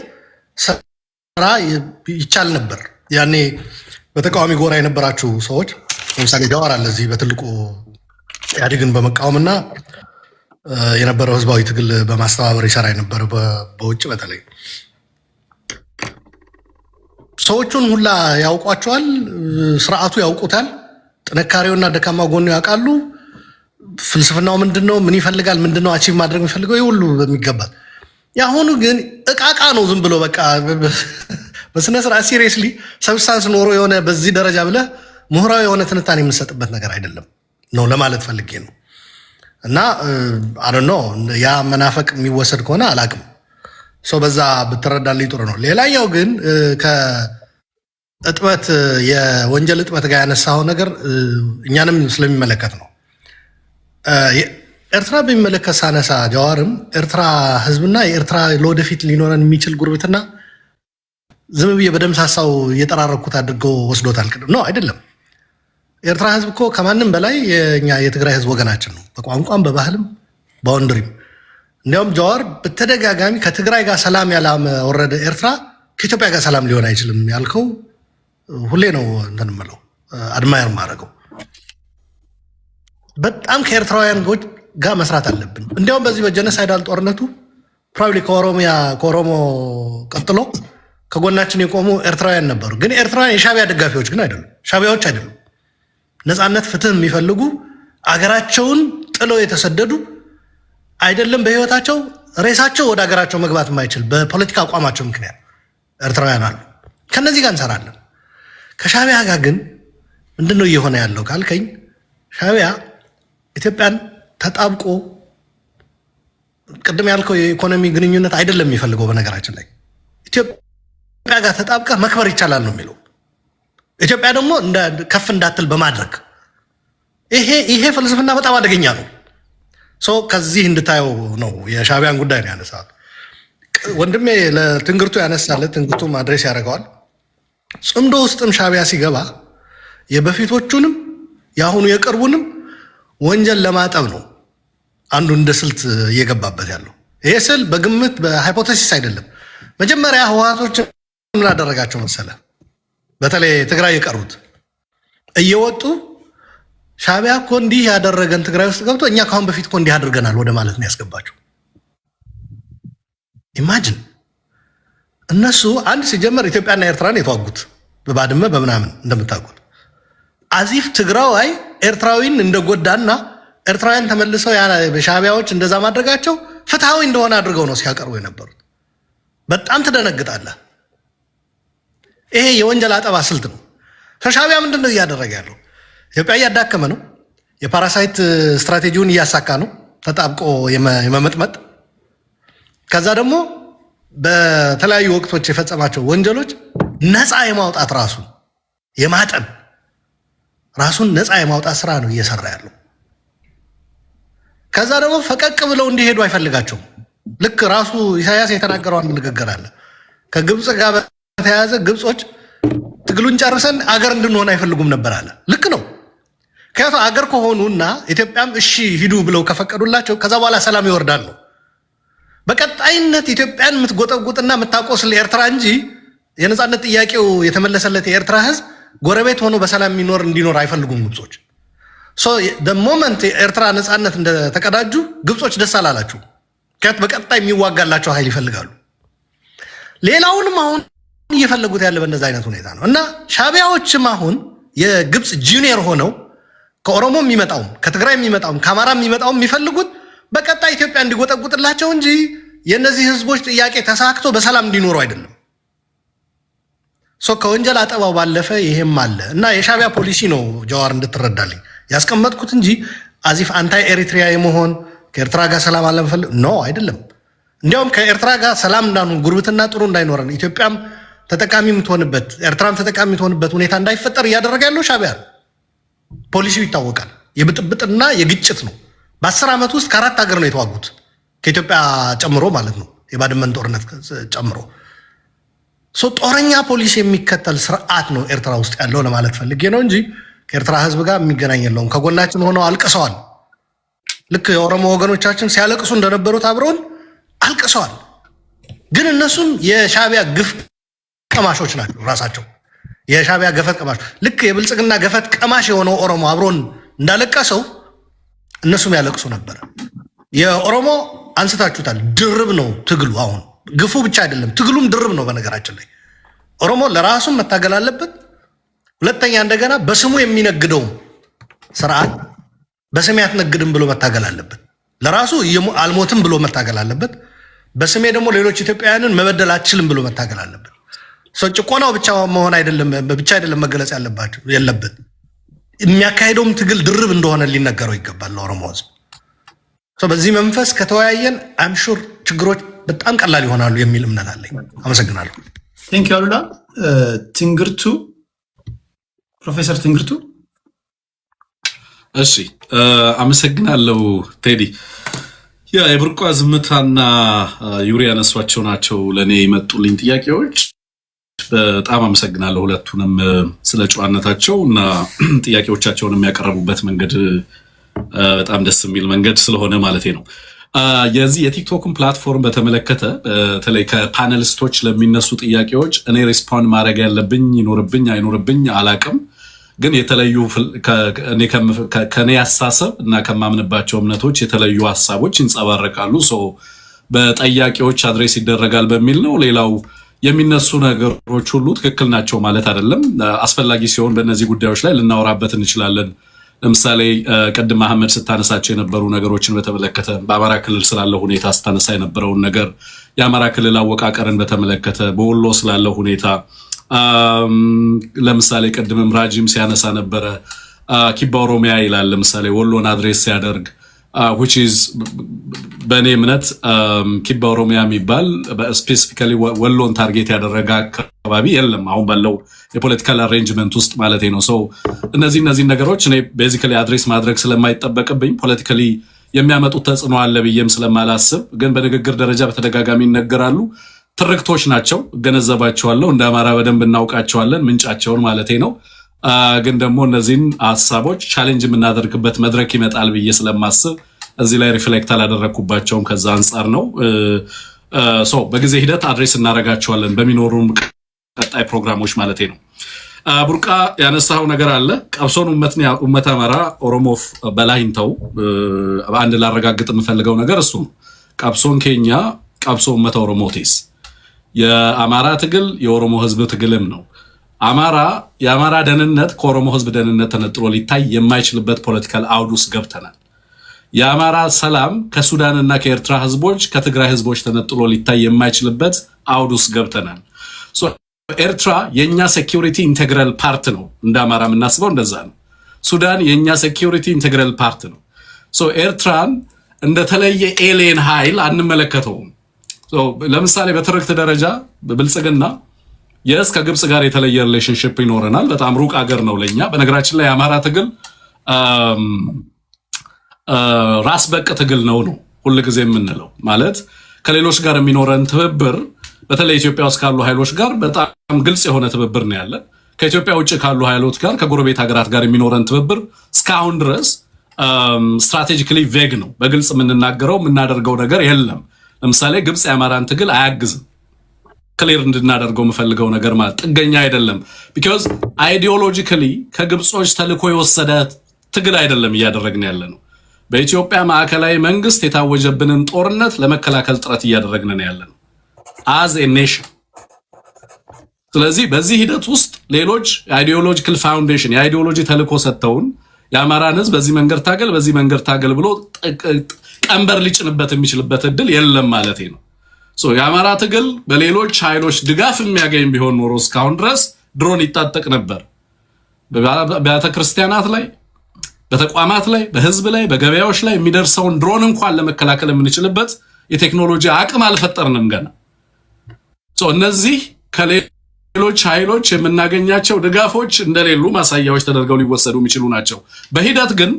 ስራ ይቻል ነበር። ያኔ በተቃዋሚ ጎራ የነበራችሁ ሰዎች ለምሳሌ ጀዋር አለ እዚህ በትልቁ ኢህአዴግን በመቃወምና የነበረው ህዝባዊ ትግል በማስተባበር ይሰራ የነበረ በውጭ በተለይ ሰዎቹን ሁላ ያውቋቸዋል። ስርዓቱ ያውቁታል። ጥንካሬውና ደካማ ጎኑ ያውቃሉ። ፍልስፍናው ምንድነው? ምን ይፈልጋል? ምንድነው አቺቭ ማድረግ የሚፈልገው? ይሁሉ በሚገባል። ያሁኑ ግን እቃቃ ነው። ዝም ብሎ በቃ በስነ ስርዓት ሲሪየስሊ ሰብስታንስ ኖሮ የሆነ በዚህ ደረጃ ብለህ ምሁራዊ የሆነ ትንታኔ የምንሰጥበት ነገር አይደለም ነው ለማለት ፈልጌ ነው። እና አረኖ ያ መናፈቅ የሚወሰድ ከሆነ አላቅም ሰው በዛ ብትረዳልኝ ጥሩ ነው። ሌላኛው ግን ከእጥበት የወንጀል እጥበት ጋር ያነሳው ነገር እኛንም ስለሚመለከት ነው። ኤርትራ በሚመለከት ሳነሳ ጀዋርም ኤርትራ ህዝብና የኤርትራ ለወደፊት ሊኖረን የሚችል ጉርብትና ዝም ብዬ በደምሳሳው እየጠራረኩት አድርገው ወስዶታል። ነው አይደለም። ኤርትራ ህዝብ እኮ ከማንም በላይ የኛ የትግራይ ህዝብ ወገናችን ነው፣ በቋንቋም በባህልም ባውንድሪም። እንዲያውም ጀዋር በተደጋጋሚ ከትግራይ ጋር ሰላም ያላወረደ ኤርትራ ከኢትዮጵያ ጋር ሰላም ሊሆን አይችልም ያልከው ሁሌ ነው እንትን የምለው አድማየር ማድረገው። በጣም ከኤርትራውያን ጋር መስራት አለብን። እንዲያውም በዚህ በጀነሳይዳል ጦርነቱ ፕሮባብሊ ከኦሮሞ ቀጥሎ ከጎናችን የቆሙ ኤርትራውያን ነበሩ። ግን ኤርትራውያን የሻቢያ ደጋፊዎች ግን አይደሉም፣ ሻቢያዎች አይደሉም። ነፃነት፣ ፍትህ የሚፈልጉ አገራቸውን ጥለው የተሰደዱ አይደለም በህይወታቸው ሬሳቸው ወደ ሀገራቸው መግባት የማይችል በፖለቲካ አቋማቸው ምክንያት ኤርትራውያን አሉ። ከነዚህ ጋር እንሰራለን። ከሻቢያ ጋር ግን ምንድነው እየሆነ ያለው ካልከኝ ሻቢያ ኢትዮጵያን ተጣብቆ ቅድም ያልከው የኢኮኖሚ ግንኙነት አይደለም የሚፈልገው። በነገራችን ላይ ኢትዮጵያ ጋር ተጣብቀህ መክበር ይቻላል ነው የሚለው። ኢትዮጵያ ደግሞ ከፍ እንዳትል በማድረግ ይሄ ፍልስፍና በጣም አደገኛ ነው። ከዚህ እንድታየው ነው የሻቢያን ጉዳይ ነው ያነሳል። ወንድሜ ለትንግርቱ ያነሳለት ትንግርቱ ማድረስ ያደርገዋል። ጽምዶ ውስጥም ሻቢያ ሲገባ የበፊቶቹንም የአሁኑ የቅርቡንም ወንጀል ለማጠብ ነው አንዱ እንደ ስልት እየገባበት ያለው። ይሄ ስል በግምት በሃይፖቴሲስ አይደለም። መጀመሪያ ህወሓቶች ምን አደረጋቸው መሰለ? በተለይ ትግራይ የቀሩት እየወጡ ሻቢያ እኮ እንዲህ ያደረገን ትግራይ ውስጥ ገብቶ እኛ ካሁን በፊት እኮ እንዲህ አድርገናል ወደ ማለት ነው ያስገባቸው። ኢማጂን እነሱ አንድ ሲጀመር ኢትዮጵያና ኤርትራን የተዋጉት በባድመ በምናምን እንደምታውቁት አዚፍ ትግራዋይ ኤርትራዊን እንደጎዳና ኤርትራውያን ተመልሰው በሻቢያዎች እንደዛ ማድረጋቸው ፍትሃዊ እንደሆነ አድርገው ነው ሲያቀርቡ የነበሩት። በጣም ትደነግጣለህ። ይሄ የወንጀል አጠባ ስልት ነው። ሻቢያ ምንድን ነው እያደረገ ያለው? ኢትዮጵያ እያዳከመ ነው። የፓራሳይት ስትራቴጂውን እያሳካ ነው፣ ተጣብቆ የመመጥመጥ። ከዛ ደግሞ በተለያዩ ወቅቶች የፈጸማቸው ወንጀሎች ነፃ የማውጣት የማጠብ ራሱን ነፃ የማውጣት ስራ ነው እየሰራ ያለው። ከዛ ደግሞ ፈቀቅ ብለው እንዲሄዱ አይፈልጋቸውም። ልክ ራሱ ኢሳያስ የተናገረው አንድ ንግግር አለ። ከግብፅ ጋር በተያያዘ ግብጾች ትግሉን ጨርሰን አገር እንድንሆን አይፈልጉም ነበር አለ። ልክ ነው። ምክንያቱም አገር ከሆኑና ኢትዮጵያም እሺ ሂዱ ብለው ከፈቀዱላቸው ከዛ በኋላ ሰላም ይወርዳል ነው። በቀጣይነት ኢትዮጵያን የምትጎጠጉጥና የምታቆስል ኤርትራ እንጂ የነፃነት ጥያቄው የተመለሰለት የኤርትራ ህዝብ ጎረቤት ሆኖ በሰላም እንዲኖር አይፈልጉም ግብጾች። ሞመንት የኤርትራ ነፃነት እንደተቀዳጁ ግብጾች ደስ አላላቸው። ምክንያቱም በቀጣይ የሚዋጋላቸው ኃይል ይፈልጋሉ። ሌላውንም አሁን እየፈለጉት ያለ በእንደዛ አይነት ሁኔታ ነው። እና ሻቢያዎችም አሁን የግብፅ ጁኒየር ሆነው ከኦሮሞ የሚመጣውም ከትግራይ የሚመጣውም ከአማራ የሚመጣውም የሚፈልጉት በቀጣይ ኢትዮጵያ እንዲጎጠጉጥላቸው እንጂ የእነዚህ ህዝቦች ጥያቄ ተሳክቶ በሰላም እንዲኖሩ አይደለም። ከወንጀል አጠባው ባለፈ ይሄም አለ እና የሻቢያ ፖሊሲ ነው ጀዋር እንድትረዳልኝ ያስቀመጥኩት እንጂ አዚፍ አንታይ ኤሪትሪያ የመሆን ከኤርትራ ጋር ሰላም አለመፈለግ ነው አይደለም። እንዲያውም ከኤርትራ ጋር ሰላም እንዳንሆን ጉርብትና ጥሩ እንዳይኖረን ኢትዮጵያም ተጠቃሚ የምትሆንበት ኤርትራም ተጠቃሚ የምትሆንበት ሁኔታ እንዳይፈጠር እያደረገ ያለው ሻቢያ ነው። ፖሊሲው ይታወቃል። የብጥብጥና የግጭት ነው። በ10 ዓመት ውስጥ ከ4 ሀገር ነው የተዋጉት ከኢትዮጵያ ጨምሮ ማለት ነው፣ የባድመን ጦርነት ጨምሮ። ጦረኛ ፖሊሲ የሚከተል ስርዓት ነው ኤርትራ ውስጥ ያለው ለማለት ፈልጌ ነው እንጂ ከኤርትራ ህዝብ ጋር የሚገናኝ የለውም። ከጎናችን ሆነው አልቅሰዋል። ልክ የኦሮሞ ወገኖቻችን ሲያለቅሱ እንደነበሩት አብረውን አልቅሰዋል። ግን እነሱም የሻቢያ ግፍ ቀማሾች ናቸው። ራሳቸው የሻቢያ ገፈት ቀማሽ፣ ልክ የብልጽግና ገፈት ቀማሽ የሆነው ኦሮሞ አብሮን እንዳለቀሰው እነሱም ያለቅሱ ነበር። የኦሮሞ አንስታችሁታል። ድርብ ነው ትግሉ። አሁን ግፉ ብቻ አይደለም ትግሉም ድርብ ነው። በነገራችን ላይ ኦሮሞ ለራሱም መታገል አለበት። ሁለተኛ እንደገና በስሙ የሚነግደው ስርዓት በስሜ አትነግድም ብሎ መታገል አለበት። ለራሱ አልሞትም ብሎ መታገል አለበት። በስሜ ደግሞ ሌሎች ኢትዮጵያውያንን መበደል አትችልም ብሎ መታገል አለበት። ጭቆናው ብቻ መሆን አይደለም መገለጽ ያለበት የሚያካሄደውም ትግል ድርብ እንደሆነ ሊነገረው ይገባል ለኦሮሞ ህዝብ። በዚህ መንፈስ ከተወያየን አምሹር ችግሮች በጣም ቀላል ይሆናሉ የሚል እምነት አለኝ። አመሰግናለሁ። ቴንክ ዩ አሉላ። ትንግርቱ ፕሮፌሰር ትንግርቱ። እሺ አመሰግናለሁ ቴዲ። የብርቋ ዝምታና ዩሪ ያነሷቸው ናቸው ለኔ የመጡልኝ ጥያቄዎች። በጣም አመሰግናለሁ ሁለቱንም ስለ ጨዋነታቸው እና ጥያቄዎቻቸውን የሚያቀርቡበት መንገድ በጣም ደስ የሚል መንገድ ስለሆነ ማለቴ ነው። የዚህ የቲክቶክን ፕላትፎርም በተመለከተ በተለይ ከፓነሊስቶች ለሚነሱ ጥያቄዎች እኔ ሪስፖንድ ማድረግ ያለብኝ ይኖርብኝ አይኖርብኝ አላቅም። ግን የተለዩ ከኔ አሳሰብ እና ከማምንባቸው እምነቶች የተለዩ ሀሳቦች ይንጸባረቃሉ። በጠያቂዎች አድሬስ ይደረጋል በሚል ነው። ሌላው የሚነሱ ነገሮች ሁሉ ትክክል ናቸው ማለት አይደለም። አስፈላጊ ሲሆን በእነዚህ ጉዳዮች ላይ ልናወራበት እንችላለን። ለምሳሌ ቅድም መሐመድ ስታነሳቸው የነበሩ ነገሮችን በተመለከተ በአማራ ክልል ስላለው ሁኔታ ስታነሳ የነበረውን ነገር፣ የአማራ ክልል አወቃቀርን በተመለከተ፣ በወሎ ስላለው ሁኔታ ለምሳሌ ቅድምም ራጂም ሲያነሳ ነበረ። ኪባ ኦሮሚያ ይላል ለምሳሌ ወሎን አድሬስ ሲያደርግ which is በእኔ እምነት ኪባ ኦሮሚያ የሚባል ስፔሲፊካሊ ወሎን ታርጌት ያደረገ አካባቢ የለም አሁን ባለው የፖለቲካል አሬንጅመንት ውስጥ ማለት ነው። እነዚህ ነገሮች እኔ ቤዚካሊ አድሬስ ማድረግ ስለማይጠበቅብኝ ፖለቲካሊ የሚያመጡት ተጽዕኖ አለ ብዬም ስለማላስብ፣ ግን በንግግር ደረጃ በተደጋጋሚ ይነገራሉ። ትርክቶች ናቸው፣ እገነዘባቸዋለሁ። እንደ አማራ በደንብ እናውቃቸዋለን ምንጫቸውን ማለቴ ነው። ግን ደግሞ እነዚህን ሀሳቦች ቻሌንጅ የምናደርግበት መድረክ ይመጣል ብዬ ስለማስብ እዚህ ላይ ሪፍሌክት አላደረግኩባቸውም። ከዛ አንጻር ነው በጊዜ ሂደት አድሬስ እናደርጋቸዋለን በሚኖሩም ቀጣይ ፕሮግራሞች ማለቴ ነው። ቡርቃ ያነሳው ነገር አለ። ቀብሶን ኡመት አማራ ኦሮሞ በላይንተው አንድ ላረጋግጥ የምፈልገው ነገር እሱ ነው። ቀብሶን ኬኛ ቀብሶ ኡመት ኦሮሞቴስ የአማራ ትግል የኦሮሞ ህዝብ ትግልም ነው። የአማራ ደህንነት ከኦሮሞ ህዝብ ደህንነት ተነጥሎ ሊታይ የማይችልበት ፖለቲካል አውድ ውስጥ ገብተናል። የአማራ ሰላም ከሱዳንና ከኤርትራ ህዝቦች ከትግራይ ህዝቦች ተነጥሎ ሊታይ የማይችልበት አውድ ውስጥ ገብተናል። ኤርትራ የኛ ሴኪዩሪቲ ኢንቴግራል ፓርት ነው። እንደ አማራ የምናስበው እንደዛ ነው። ሱዳን የኛ ሴኪዩሪቲ ኢንቴግራል ፓርት ነው። ኤርትራን እንደተለየ ኤሊየን ኃይል አንመለከተውም። ለምሳሌ በትርክት ደረጃ በብልጽግና የስ ከግብጽ ጋር የተለየ ሪሌሽንሽፕ ይኖረናል። በጣም ሩቅ አገር ነው ለኛ። በነገራችን ላይ የአማራ ትግል ራስ በቅ ትግል ነው ሁልጊዜ የምንለው ማለት ከሌሎች ጋር የሚኖረን ትብብር በተለይ ኢትዮጵያ ውስጥ ካሉ ኃይሎች ጋር በጣም ግልጽ የሆነ ትብብር ነው ያለን። ከኢትዮጵያ ውጭ ካሉ ኃይሎች ጋር ከጎረቤት ሀገራት ጋር የሚኖረን ትብብር እስካሁን ድረስ ስትራቴጂካሊ ቬግ ነው። በግልጽ የምንናገረው የምናደርገው ነገር የለም። ለምሳሌ ግብጽ የአማራን ትግል አያግዝም። ክሊር እንድናደርገው የምፈልገው ነገር ማለት ጥገኛ አይደለም። ቢኮዝ አይዲዮሎጂካሊ ከግብጾች ተልኮ የወሰደ ትግል አይደለም እያደረግን ያለ ነው። በኢትዮጵያ ማዕከላዊ መንግስት የታወጀብንን ጦርነት ለመከላከል ጥረት እያደረግን ያለ ነው አዝ ኤ ኔሽን። ስለዚህ በዚህ ሂደት ውስጥ ሌሎች አይዲዮሎጂካል ፋውንዴሽን የአይዲዮሎጂ ተልኮ ሰጥተውን የአማራን ህዝብ በዚህ መንገድ ታገል ብሎ ቀንበር ሊጭንበት የሚችልበት እድል የለም ማለት ነው። የአማራ ትግል በሌሎች ኃይሎች ድጋፍ የሚያገኝ ቢሆን ኖሮ እስካሁን ድረስ ድሮን ይታጠቅ ነበር። በቤተ ክርስቲያናት ላይ፣ በተቋማት ላይ፣ በህዝብ ላይ፣ በገበያዎች ላይ የሚደርሰውን ድሮን እንኳን ለመከላከል የምንችልበት የቴክኖሎጂ አቅም አልፈጠርንም ገና። እነዚህ ከሌሎች ኃይሎች የምናገኛቸው ድጋፎች እንደሌሉ ማሳያዎች ተደርገው ሊወሰዱ የሚችሉ ናቸው። በሂደት ግን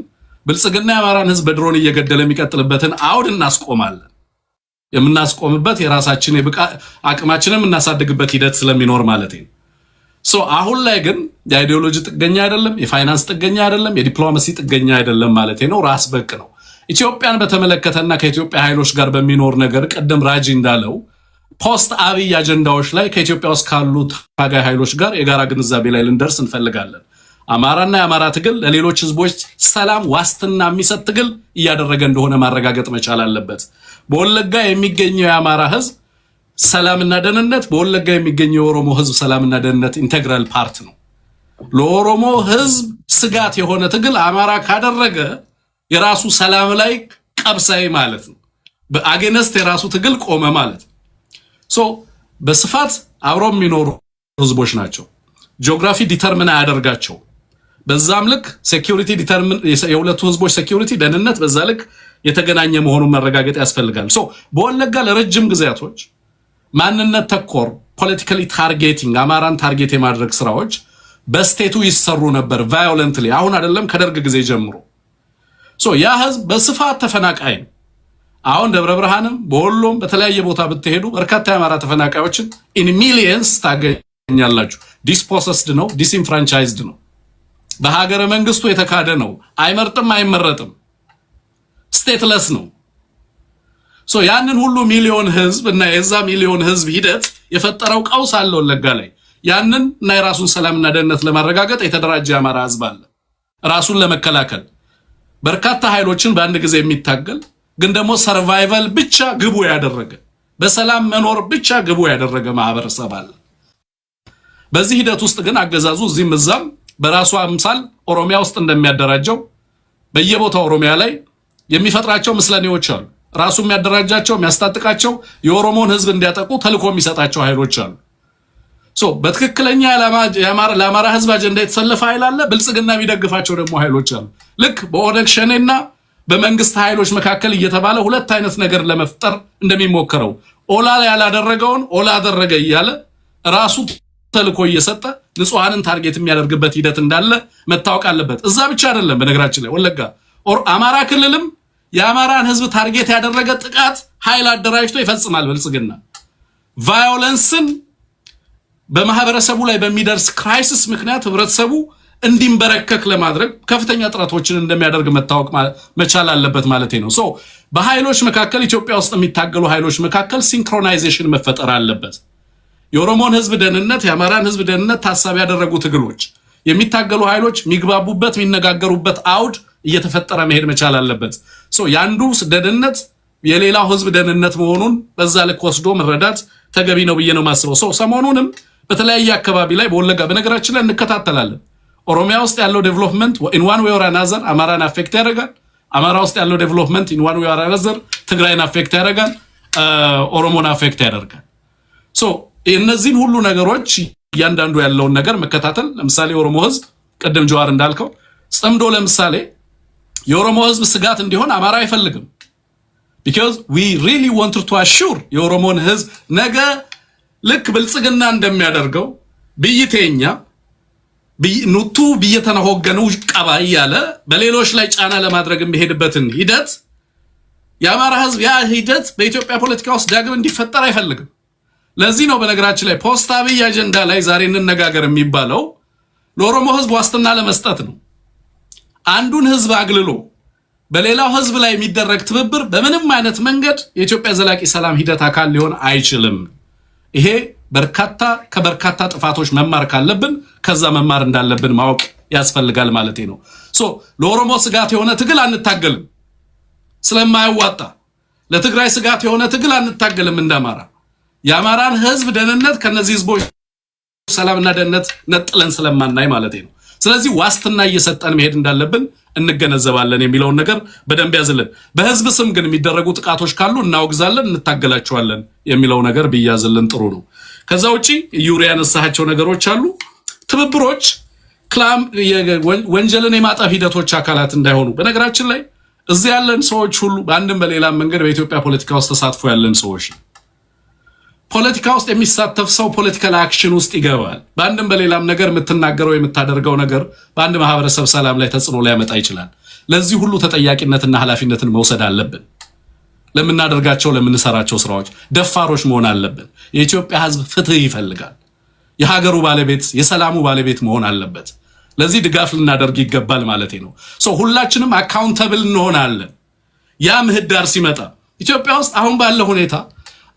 ብልጽግና የአማራን ህዝብ በድሮን እየገደለ የሚቀጥልበትን አውድ እናስቆማለን። የምናስቆምበት የራሳችን አቅማችንን የምናሳድግበት ሂደት ስለሚኖር ማለት ነው። አሁን ላይ ግን የአይዲዮሎጂ ጥገኛ አይደለም፣ የፋይናንስ ጥገኛ አይደለም፣ የዲፕሎማሲ ጥገኛ አይደለም ማለት ነው። ራስ በቅ ነው። ኢትዮጵያን በተመለከተና ከኢትዮጵያ ኃይሎች ጋር በሚኖር ነገር ቀደም ራጂ እንዳለው ፖስት አብይ አጀንዳዎች ላይ ከኢትዮጵያ ውስጥ ካሉ ታጋይ ኃይሎች ጋር የጋራ ግንዛቤ ላይ ልንደርስ እንፈልጋለን። አማራና የአማራ ትግል ለሌሎች ህዝቦች ሰላም ዋስትና የሚሰጥ ትግል እያደረገ እንደሆነ ማረጋገጥ መቻል አለበት። በወለጋ የሚገኘው የአማራ ህዝብ ሰላምና ደህንነት በወለጋ የሚገኘው የኦሮሞ ህዝብ ሰላምና ደህንነት ኢንቴግራል ፓርት ነው። ለኦሮሞ ህዝብ ስጋት የሆነ ትግል አማራ ካደረገ የራሱ ሰላም ላይ ቀብሳይ ማለት ነው። በአጌነስት የራሱ ትግል ቆመ ማለት ነው። በስፋት አብረው የሚኖሩ ህዝቦች ናቸው። ጂኦግራፊ ዲተርሚን አያደርጋቸው። በዛም ልክ ሴኩሪቲ ዲተርሚን የሁለቱ ህዝቦች ሴኩሪቲ ደህንነት በዛ ልክ የተገናኘ መሆኑን መረጋገጥ ያስፈልጋል። በወለጋ ለረጅም ጊዜያቶች ማንነት ተኮር ፖለቲካሊ ታርጌቲንግ አማራን ታርጌት የማድረግ ስራዎች በስቴቱ ይሰሩ ነበር ቫዮለንትሊ። አሁን አይደለም ከደርግ ጊዜ ጀምሮ ያ ህዝብ በስፋት ተፈናቃይ ነው። አሁን ደብረ ብርሃንም በወሎም በተለያየ ቦታ ብትሄዱ በርካታ የአማራ ተፈናቃዮችን ኢን ሚሊየንስ ታገኛላችሁ። ዲስፖሰስድ ነው፣ ዲስኢንፍራንቻይዝድ ነው፣ በሀገረ መንግስቱ የተካደ ነው፣ አይመርጥም አይመረጥም፣ ስቴትለስ ነው። ያንን ሁሉ ሚሊዮን ህዝብ እና የዛ ሚሊዮን ህዝብ ሂደት የፈጠረው ቀውስ አለ ወለጋ ላይ። ያንን እና የራሱን ሰላምና ደህንነት ለማረጋገጥ የተደራጀ የአማራ ህዝብ አለ። ራሱን ለመከላከል በርካታ ኃይሎችን በአንድ ጊዜ የሚታገል ግን ደግሞ ሰርቫይቫል ብቻ ግቡ ያደረገ በሰላም መኖር ብቻ ግቡ ያደረገ ማህበረሰብ አለ። በዚህ ሂደት ውስጥ ግን አገዛዙ እዚህም እዛም በራሱ አምሳል ኦሮሚያ ውስጥ እንደሚያደራጀው በየቦታው ኦሮሚያ ላይ የሚፈጥራቸው ምስለኔዎች አሉ። ራሱ የሚያደራጃቸው የሚያስታጥቃቸው የኦሮሞን ህዝብ እንዲያጠቁ ተልኮ የሚሰጣቸው ኃይሎች አሉ። በትክክለኛ ለአማራ ህዝብ አጀንዳ የተሰለፈ ኃይል አለ። ብልጽግና የሚደግፋቸው ደግሞ ኃይሎች አሉ። ልክ በኦነግ ሸኔና በመንግስት ኃይሎች መካከል እየተባለ ሁለት አይነት ነገር ለመፍጠር እንደሚሞከረው ኦላ ያላደረገውን ኦላ አደረገ እያለ ራሱ ተልኮ እየሰጠ ንጹሃንን ታርጌት የሚያደርግበት ሂደት እንዳለ መታወቅ አለበት። እዛ ብቻ አይደለም። በነገራችን ላይ ወለጋ አማራ ክልልም የአማራን ህዝብ ታርጌት ያደረገ ጥቃት ኃይል አደራጅቶ ይፈጽማል። ብልጽግና ቫዮለንስን በማህበረሰቡ ላይ በሚደርስ ክራይሲስ ምክንያት ህብረተሰቡ እንዲንበረከክ ለማድረግ ከፍተኛ ጥረቶችን እንደሚያደርግ መታወቅ መቻል አለበት ማለት ነው። በኃይሎች መካከል ኢትዮጵያ ውስጥ የሚታገሉ ኃይሎች መካከል ሲንክሮናይዜሽን መፈጠር አለበት። የኦሮሞን ህዝብ ደህንነት የአማራን ህዝብ ደህንነት ታሳቢ ያደረጉ ትግሎች የሚታገሉ ኃይሎች የሚግባቡበት የሚነጋገሩበት አውድ እየተፈጠረ መሄድ መቻል አለበት። ያንዱ ደህንነት የሌላው ህዝብ ደህንነት መሆኑን በዛ ልክ ወስዶ መረዳት ተገቢ ነው ብዬ ነው ማስበው። ሰሞኑንም በተለያየ አካባቢ ላይ በወለጋ በነገራችን ላይ እንከታተላለን። ኦሮሚያ ውስጥ ያለው ዴቨሎፕመንት ኢን ዋን ዌይ ኦር አናዘር አማራን አፌክት ያደርጋል። አማራ ውስጥ ያለው ዴቨሎፕመንት ኢን ዋን ዌይ ኦር አናዘር ትግራይን አፌክት ያደርጋል፣ ኦሮሞን አፌክት ያደርጋል። እነዚህን ሁሉ ነገሮች እያንዳንዱ ያለውን ነገር መከታተል። ለምሳሌ የኦሮሞ ህዝብ ቅድም ጀዋር እንዳልከው ጽምዶ ለምሳሌ የኦሮሞ ህዝብ ስጋት እንዲሆን አማራ አይፈልግም። because we really wanted to assure የኦሮሞን ህዝብ ነገ ልክ ብልጽግና እንደሚያደርገው ብይተኛ ኑቱ ብይተነሆገኑ ቀባ እያለ በሌሎች ላይ ጫና ለማድረግ የሚሄድበትን ሂደት የአማራ ህዝብ ያ ሂደት በኢትዮጵያ ፖለቲካ ውስጥ ዳግም እንዲፈጠር አይፈልግም። ለዚህ ነው በነገራችን ላይ ፖስት አብይ አጀንዳ ላይ ዛሬ እንነጋገር የሚባለው ለኦሮሞ ህዝብ ዋስትና ለመስጠት ነው። አንዱን ህዝብ አግልሎ በሌላው ህዝብ ላይ የሚደረግ ትብብር በምንም አይነት መንገድ የኢትዮጵያ ዘላቂ ሰላም ሂደት አካል ሊሆን አይችልም። ይሄ ከበርካታ ጥፋቶች መማር ካለብን ከዛ መማር እንዳለብን ማወቅ ያስፈልጋል ማለት ነው። ለኦሮሞ ስጋት የሆነ ትግል አንታገልም ስለማያዋጣ፣ ለትግራይ ስጋት የሆነ ትግል አንታገልም እንደማራ የአማራን ህዝብ ደህንነት ከነዚህ ህዝቦች ሰላምና ደህንነት ነጥለን ስለማናይ ማለት ነው። ስለዚህ ዋስትና እየሰጠን መሄድ እንዳለብን እንገነዘባለን የሚለውን ነገር በደንብ ያዝልን። በህዝብ ስም ግን የሚደረጉ ጥቃቶች ካሉ እናወግዛለን፣ እንታገላቸዋለን የሚለው ነገር ቢያዝልን ጥሩ ነው። ከዛ ውጪ ዩሪያ ያነሳቸው ነገሮች አሉ። ትብብሮች ወንጀልን የማጠፍ ሂደቶች አካላት እንዳይሆኑ በነገራችን ላይ እዚህ ያለን ሰዎች ሁሉ በአንድም በሌላም መንገድ በኢትዮጵያ ፖለቲካ ውስጥ ተሳትፎ ያለን ሰዎች ፖለቲካ ውስጥ የሚሳተፍ ሰው ፖለቲካል አክሽን ውስጥ ይገባል። በአንድም በሌላም ነገር የምትናገረው የምታደርገው ነገር በአንድ ማህበረሰብ ሰላም ላይ ተጽዕኖ ሊያመጣ ይችላል። ለዚህ ሁሉ ተጠያቂነትና ኃላፊነትን መውሰድ አለብን። ለምናደርጋቸው ለምንሰራቸው ስራዎች ደፋሮች መሆን አለብን። የኢትዮጵያ ህዝብ ፍትህ ይፈልጋል። የሀገሩ ባለቤት የሰላሙ ባለቤት መሆን አለበት። ለዚህ ድጋፍ ልናደርግ ይገባል ማለት ነው። ሁላችንም አካውንተብል እንሆናለን። ያ ምህዳር ሲመጣ ኢትዮጵያ ውስጥ አሁን ባለው ሁኔታ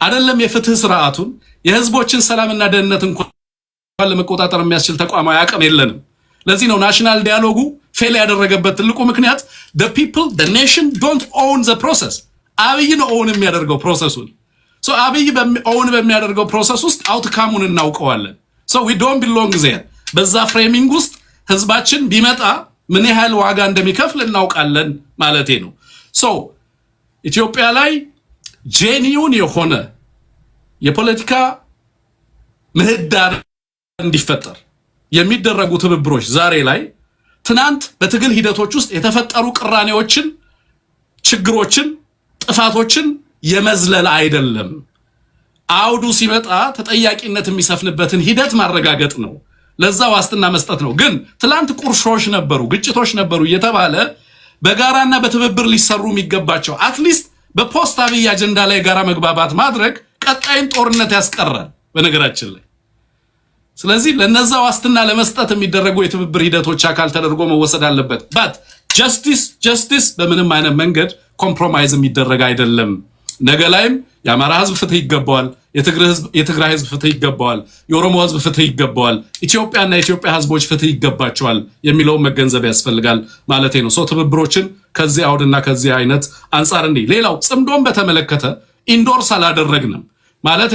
አይደለም የፍትህ ስርዓቱን የህዝቦችን ሰላምና ደህንነት እንኳን ለመቆጣጠር የሚያስችል ተቋማዊ አቅም የለንም። ለዚህ ነው ናሽናል ዲያሎጉ ፌል ያደረገበት ትልቁ ምክንያት the people the nation don't own the process። አብይ ነው ኦውን የሚያደርገው ፕሮሰሱን። አብይ ኦውን በሚያደርገው ፕሮሰስ ውስጥ አውትካሙን እናውቀዋለን። we don't belong there። በዛ ፍሬሚንግ ውስጥ ህዝባችን ቢመጣ ምን ያህል ዋጋ እንደሚከፍል እናውቃለን ማለት ነው። ኢትዮጵያ ላይ ጄኒውን የሆነ የፖለቲካ ምህዳር እንዲፈጠር የሚደረጉ ትብብሮች ዛሬ ላይ ትናንት በትግል ሂደቶች ውስጥ የተፈጠሩ ቅራኔዎችን፣ ችግሮችን፣ ጥፋቶችን የመዝለል አይደለም። አውዱ ሲመጣ ተጠያቂነት የሚሰፍንበትን ሂደት ማረጋገጥ ነው። ለዛ ዋስትና መስጠት ነው። ግን ትላንት ቁርሾች ነበሩ፣ ግጭቶች ነበሩ እየተባለ በጋራና በትብብር ሊሰሩ የሚገባቸው አትሊስት በፖስት አብይ አጀንዳ ላይ ጋራ መግባባት ማድረግ ቀጣይን ጦርነት ያስቀራል በነገራችን ላይ። ስለዚህ ለነዛ ዋስትና ለመስጠት የሚደረጉ የትብብር ሂደቶች አካል ተደርጎ መወሰድ አለበት። ባት ጀስቲስ በምንም አይነት መንገድ ኮምፕሮማይዝ የሚደረግ አይደለም። ነገ ላይም የአማራ ህዝብ ፍትህ ይገባዋል፣ የትግራይ ህዝብ ፍትህ ይገባዋል፣ የኦሮሞ ህዝብ ፍትህ ይገባዋል፣ ኢትዮጵያና የኢትዮጵያ ህዝቦች ፍትህ ይገባቸዋል የሚለውን መገንዘብ ያስፈልጋል ማለቴ ነው። ትብብሮችን ከዚህ አውድና ከዚህ አይነት አንጻር እንዲህ። ሌላው ጽምዶን በተመለከተ ኢንዶርስ አላደረግንም ማለቴ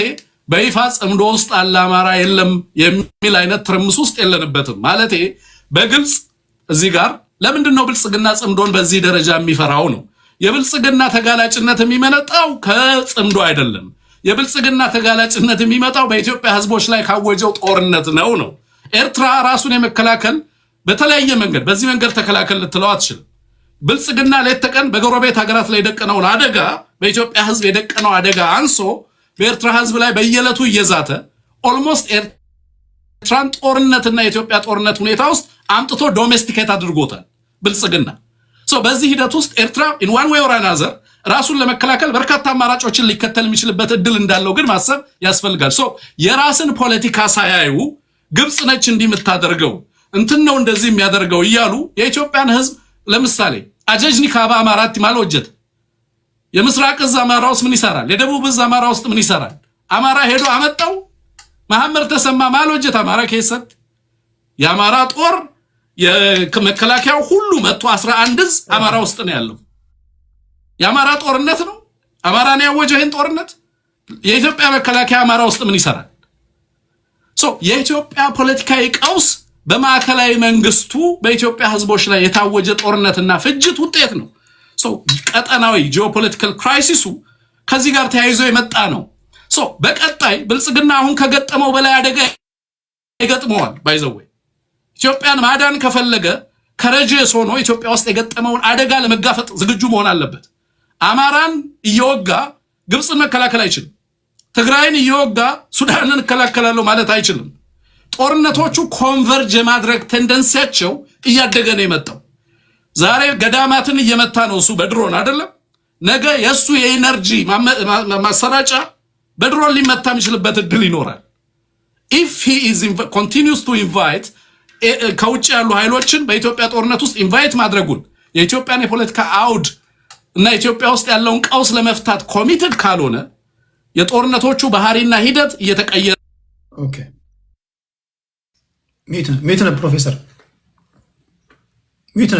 በይፋ ጽምዶ ውስጥ አለ አማራ የለም የሚል አይነት ትርምስ ውስጥ የለንበትም ማለቴ በግልጽ እዚህ ጋር ለምንድን ነው ብልጽግና ጽምዶን በዚህ ደረጃ የሚፈራው ነው። የብልጽግና ተጋላጭነት የሚመነጣው ከጽምዶ አይደለም። የብልጽግና ተጋላጭነት የሚመጣው በኢትዮጵያ ህዝቦች ላይ ካወጀው ጦርነት ነው። ኤርትራ ራሱን የመከላከል በተለያየ መንገድ በዚህ መንገድ ተከላከል ልትለው አትችልም። ብልጽግና ሌት ተቀን በጎረቤት ሀገራት ላይ የደቀነውን አደጋ በኢትዮጵያ ህዝብ የደቀነው አደጋ አንሶ በኤርትራ ህዝብ ላይ በየዕለቱ እየዛተ ኦልሞስት ኤርትራን ጦርነትና የኢትዮጵያ ጦርነት ሁኔታ ውስጥ አምጥቶ ዶሜስቲኬት አድርጎታል ብልጽግና። በዚህ ሂደት ውስጥ ኤርትራ ኢን ዋን ዌይ ኦር አናዘር ራሱን ለመከላከል በርካታ አማራጮችን ሊከተል የሚችልበት እድል እንዳለው ግን ማሰብ ያስፈልጋል። የራስን ፖለቲካ ሳያዩ ግብጽ ነች እንዲህ የምታደርገው እንትን ነው እንደዚህ የሚያደርገው እያሉ የኢትዮጵያን ህዝብ ለምሳሌ አጀጅኒ ካባ አማራት ማልወጀት የምስራቅ እዝ አማራ ውስጥ ምን ይሰራል? የደቡብ እዝ አማራ ውስጥ ምን ይሰራል? አማራ ሄዶ አመጣው መሐመድ ተሰማ ማልወጀት አማራ ከሰት የአማራ ጦር የመከላከያው ሁሉ 111 እዝ አማራ ውስጥ ነው ያለው። የአማራ ጦርነት ነው። አማራ ነው ያወጀው ይሄን ጦርነት። የኢትዮጵያ መከላከያ አማራ ውስጥ ምን ይሰራል? የኢትዮጵያ ፖለቲካዊ ቀውስ በማዕከላዊ መንግስቱ በኢትዮጵያ ህዝቦች ላይ የታወጀ ጦርነትና ፍጅት ውጤት ነው። ቀጠናዊ ጂኦፖለቲካል ክራይሲሱ ከዚህ ጋር ተያይዞ የመጣ ነው። በቀጣይ ብልጽግና አሁን ከገጠመው በላይ አደጋ ይገጥመዋል። ባይዘው ኢትዮጵያን ማዳን ከፈለገ ከረጀስ ሆኖ ኢትዮጵያ ውስጥ የገጠመውን አደጋ ለመጋፈጥ ዝግጁ መሆን አለበት። አማራን እየወጋ ግብጽን መከላከል አይችልም። ትግራይን እየወጋ ሱዳንን እከላከላለሁ ማለት አይችልም። ጦርነቶቹ ኮንቨርጅ የማድረግ ቴንደንሲያቸው እያደገ ነው የመጣው። ዛሬ ገዳማትን እየመታ ነው እሱ በድሮን አይደለም። ነገ የሱ የኢነርጂ ማሰራጫ በድሮን ሊመታ የሚችልበት እድል ይኖራል። if he is continues to invite ከውጭ ያሉ ኃይሎችን በኢትዮጵያ ጦርነት ውስጥ ኢንቫይት ማድረጉን የኢትዮጵያን የፖለቲካ አውድ እና ኢትዮጵያ ውስጥ ያለውን ቀውስ ለመፍታት ኮሚትድ ካልሆነ የጦርነቶቹ ባህሪና ሂደት እየተቀየረ ኦኬ ሚት ነው ፕሮፌሰር ሚት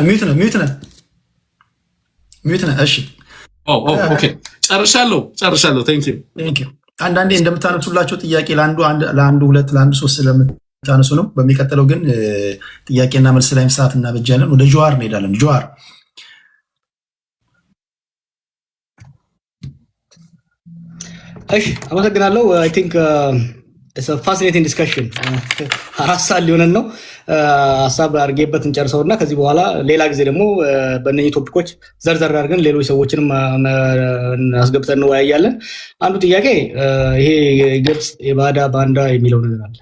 ነው እሺ ኦኬ ጨርሻለሁ ቴንክ ዩ አንዳንዴ እንደምታነሱላቸው ጥያቄ ለአንዱ ሁለት ለአንዱ ሶስት ስለምታነሱ ነው። በሚቀጥለው ግን ጥያቄና መልስ ላይ ሰዓት እናበጃለን። ወደ ጀዋር እንሄዳለን። ጀዋር እሺ አመሰግናለሁ። አይ ቲንክ ኢትስ አ ፋሲኔቲንግ ዲስከሽን 4 ሰዓት ሊሆነን ነው። ሀሳብ አድርጌበት እንጨርሰውና ከዚህ በኋላ ሌላ ጊዜ ደግሞ በእነኚህ ቶፒኮች ዘርዘር አድርገን ሌሎች ሰዎችንም አስገብተን እንወያያለን። አንዱ ጥያቄ ይሄ ግብጽ የባዳ ባንዳ የሚለው ነገር አለ።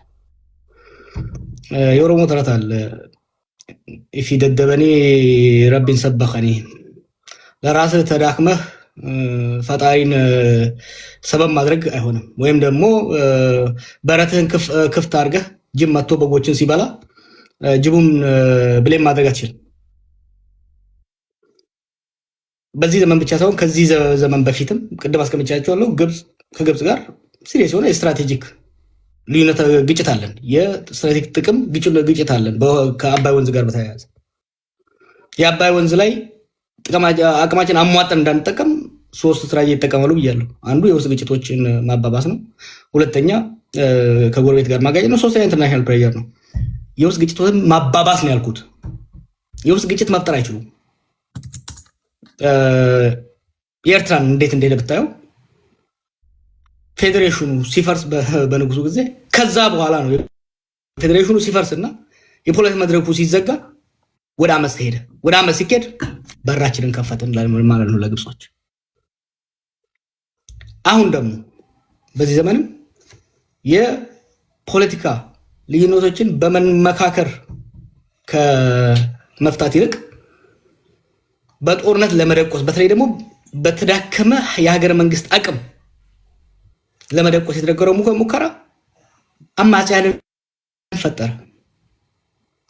የኦሮሞ ተረት አለ ኢፊ ደደበኒ ረቢን ሰበኸኒ፣ ለራስህ ተዳክመህ ፈጣሪን ሰበብ ማድረግ አይሆንም። ወይም ደግሞ በረትህን ክፍት አድርገህ ጅብ መጥቶ በጎችን ሲበላ ጅቡን ብሌም ማድረግ አትችልም። በዚህ ዘመን ብቻ ሳይሆን ከዚህ ዘመን በፊትም ቅድም አስቀምጫቸዋለሁ። ከግብጽ ጋር ሲሪየስ የሆነ የስትራቴጂክ ልዩነት ግጭት አለን። የስትራቴጂክ ጥቅም ግጭት አለን። ከአባይ ወንዝ ጋር በተያያዘ የአባይ ወንዝ ላይ አቅማችን አሟጠን እንዳንጠቀም 3 ስትራቴጂ ይጠቀማሉ ብያለሁ። አንዱ የውስጥ ግጭቶችን ማባባስ ነው። ሁለተኛ ከጎረቤት ጋር ማጋጨት ነው። ሶስተኛ ኢንተርናሽናል ፕሬዠር ነው። የውስጥ ግጭቶችን ማባባስ ነው ያልኩት። የውስጥ ግጭት መፍጠር አይችሉም። የኤርትራን እንዴት እንደሄደ ብታየው ፌዴሬሽኑ ሲፈርስ በንጉሱ ጊዜ ከዛ በኋላ ነው ፌዴሬሽኑ ሲፈርስና የፖለቲካ መድረኩ ሲዘጋ ወደ አመፅ ሄደ። ወደ አመፅ ሲኬድ በራችንን ከፈትን ማለት ነው ለግብጾች። አሁን ደግሞ በዚህ ዘመንም የፖለቲካ ልዩነቶችን በመመካከር ከመፍታት ይልቅ በጦርነት ለመደቆስ በተለይ ደግሞ በተዳከመ የሀገር መንግስት አቅም ለመደቆስ የተደረገው ሙከራ አማጽያንን ፈጠረ።